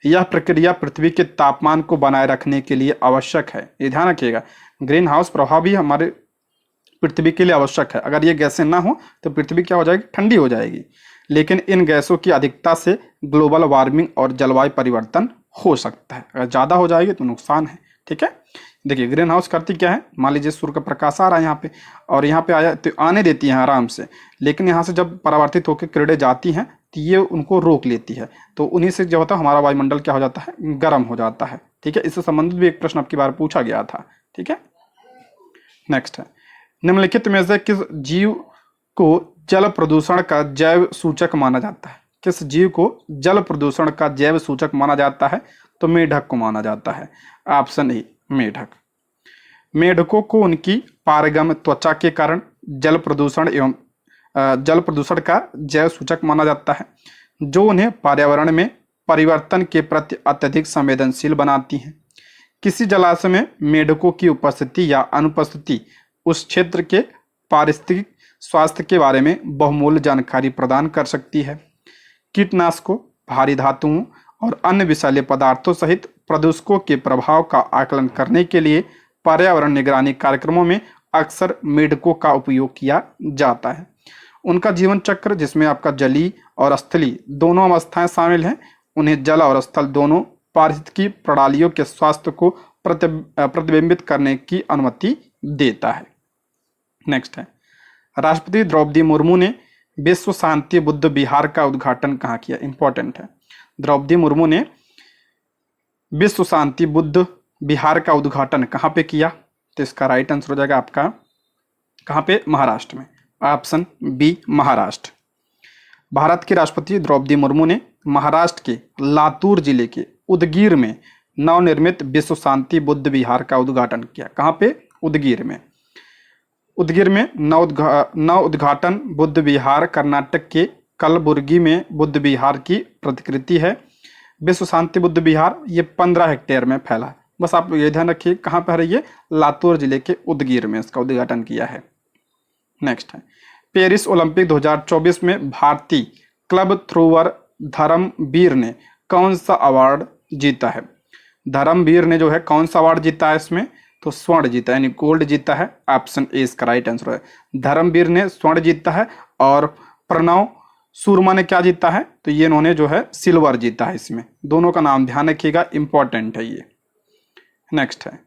यह प्रक्रिया पृथ्वी के तापमान को बनाए रखने के लिए आवश्यक है। ये ध्यान रखिएगा, ग्रीन हाउस प्रभाव भी हमारे पृथ्वी के लिए आवश्यक है। अगर ये गैसें ना हो तो पृथ्वी क्या हो जाएगी? ठंडी हो जाएगी। लेकिन इन गैसों की अधिकता से ग्लोबल वार्मिंग और जलवायु परिवर्तन हो सकता है। अगर ज़्यादा हो जाएगी तो नुकसान है। ठीक है, देखिए ग्रीन हाउस करती क्या है, मान लीजिए सूर्य का प्रकाश आ रहा है यहाँ पे और यहाँ पे आया तो आने देती है आराम से, लेकिन यहाँ से जब परावर्तित होकर किरणें जाती हैं तो ये उनको रोक लेती है। तो उन्हीं से जो होता है हमारा वायुमंडल क्या हो जाता है? गर्म हो जाता है। ठीक है, इससे संबंधित भी एक प्रश्न आपकी बार पूछा गया था। ठीक है, नेक्स्ट है, निम्नलिखित में से किस जीव को जल प्रदूषण का जैव सूचक माना जाता है? किस जीव को जल प्रदूषण का जैव सूचक माना जाता है? तो मेढक को माना जाता है। ऑप्शन ए, मेढक। मेढकों को उनकी पारगम त्वचा के कारण जल प्रदूषण का जैव सूचक माना जाता है, जो उन्हें पर्यावरण में परिवर्तन के प्रति अत्यधिक संवेदनशील बनाती हैं। किसी जलाशय में मेढकों की उपस्थिति या अनुपस्थिति उस क्षेत्र के पारिस्थितिक स्वास्थ्य के बारे में बहुमूल्य जानकारी प्रदान कर सकती है। कीटनाशकों, भारी धातुओं और अन्य विषैले पदार्थों सहित प्रदूषकों के प्रभाव का आकलन करने के लिए पर्यावरण निगरानी कार्यक्रमों में अक्सर मेढकों का उपयोग किया जाता है। उनका जीवन चक्र, जिसमें आपका जलीय और स्थलीय दोनों अवस्थाएं शामिल हैं, उन्हें जल और स्थल दोनों पारिस्थितिकी प्रणालियों के स्वास्थ्य को प्रतिबिंबित करने की अनुमति देता है। नेक्स्ट है, राष्ट्रपति द्रौपदी मुर्मू ने विश्व शांति बुद्ध विहार का उद्घाटन कहाँ किया? इंपॉर्टेंट है, द्रौपदी मुर्मू ने विश्व शांति बुद्ध विहार का उद्घाटन कहाँ पे किया? तो इसका राइट आंसर हो जाएगा आपका कहाँ पे? महाराष्ट्र में। Option B, Maharashtra. भारत की राष्ट्रपति द्रौपदी मुर्मू ने महाराष्ट्र के लातूर जिले के उदगीर में नवनिर्मित विश्व शांति बुद्ध विहार का उद्घाटन किया। कहाँ पे? उदगीर में। उदगीर में नव उद्घाटन बुद्ध विहार कर्नाटक के कलबुर्गी में बुद्ध विहार की प्रतिकृति है। विश्व शांति बुद्ध विहार ये 15 हेक्टेयर में फैला है। बस आप ये ध्यान रखिए कहाँ पर है ये? लातूर जिले के उदगीर में इसका उद्घाटन किया है। नेक्स्ट है, पेरिस ओलंपिक 2024 में भारतीय क्लब थ्रोवर धर्मवीर ने कौन सा अवार्ड जीता है? धर्मवीर ने जो है कौन सा अवार्ड जीता है इसमें? तो स्वर्ण जीता है, यानी गोल्ड जीता है। ऑप्शन ए इसका राइट आंसर है। धर्मवीर ने स्वर्ण जीता है और प्रणव सूरमा ने क्या जीता है? तो ये इन्होंने जो है सिल्वर जीता है। इसमें दोनों का नाम ध्यान रखिएगा, इंपॉर्टेंट है ये। नेक्स्ट है,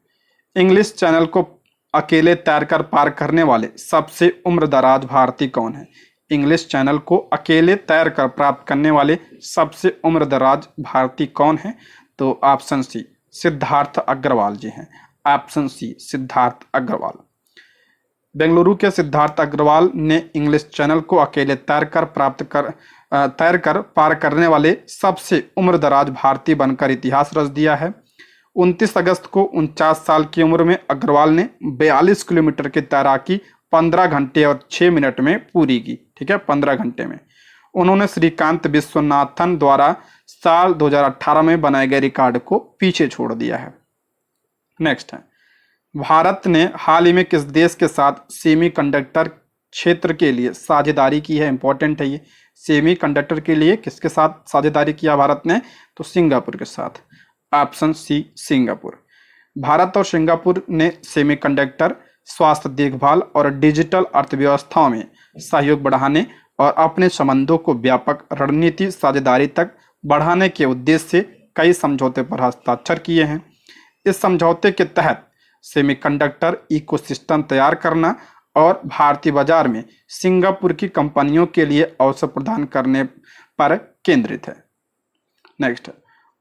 इंग्लिश चैनल को अकेले तैरकर पार करने वाले सबसे उम्रदराज भारतीय कौन है? इंग्लिश चैनल को अकेले तैरकर प्राप्त करने वाले सबसे उम्रदराज भारतीय कौन है? तो ऑप्शन सी, सिद्धार्थ अग्रवाल जी हैं। Option C, Siddharth Agarwal. बेंगलुरु के सिद्धार्थ अग्रवाल ने इंग्लिश चैनल को अकेले तैरकर पार करने वाले सबसे उम्रदराज भारतीय बनकर इतिहास रच दिया है। 29 अगस्त को 49 साल की उम्र में अग्रवाल ने 42 किलोमीटर की तैराकी 15 घंटे और 6 मिनट में पूरी की। ठीक है, 15 घंटे में। उन्होंने श्रीकांत विश्वनाथन द्वारा साल 2018 में बनाए गए रिकॉर्ड को पीछे छोड़ दिया है। नेक्स्ट है, भारत ने हाल ही में किस देश के साथ सेमीकंडक्टर क्षेत्र के लिए साझेदारी की है? इंपॉर्टेंट है ये। सेमीकंडक्टर के लिए किसके साथ साझेदारी किया भारत ने? तो सिंगापुर के साथ। Option C, Singapore. भारत और सिंगापुर ने सेमीकंडक्टर, स्वास्थ्य देखभाल और डिजिटल अर्थव्यवस्थाओं में सहयोग बढ़ाने और अपने संबंधों को व्यापक रणनीति साझेदारी तक बढ़ाने के उद्देश्य से कई समझौते पर हस्ताक्षर किए हैं। इस समझौते के तहत सेमीकंडक्टर इकोसिस्टम तैयार करना और भारतीय बाजार में सिंगापुर की कंपनियों के लिए अवसर प्रदान करने पर केंद्रित है। नेक्स्ट,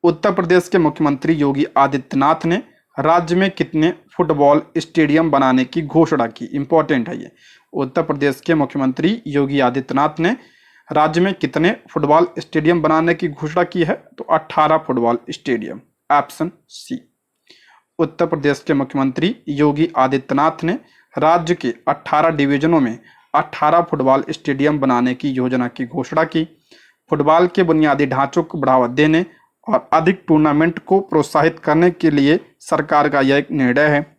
उत्तर प्रदेश के मुख्यमंत्री योगी आदित्यनाथ ने राज्य में कितने फुटबॉल स्टेडियम बनाने की घोषणा की? इंपॉर्टेंट है ये। उत्तर प्रदेश के मुख्यमंत्री योगी आदित्यनाथ ने राज्य में कितने फुटबॉल स्टेडियम बनाने की घोषणा की है? तो 18 football stadium. Option C. Uttar Pradesh के मुख्यमंत्री योगी आदित्यनाथ ने राज्य के 18 डिवीजनों में 18 फुटबॉल स्टेडियम बनाने की योजना की घोषणा की। फुटबॉल के बुनियादी ढांचों को बढ़ावा देने और अधिक टूर्नामेंट को प्रोत्साहित करने के लिए सरकार का यह एक निर्णय है।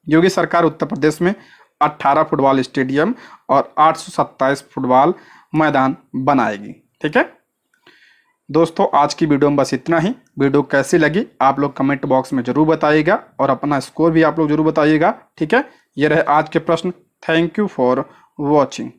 योगी सरकार उत्तर प्रदेश में 18 फुटबॉल स्टेडियम और 827 फुटबॉल मैदान बनाएगी। ठीक है दोस्तों, आज की वीडियो में बस इतना ही। वीडियो कैसी लगी आप लोग कमेंट बॉक्स में जरूर बताइएगा और अपना स्कोर भी आप लोग जरूर बताइएगा। ठीक है, ये रहे आज के प्रश्न। Thank you for watching.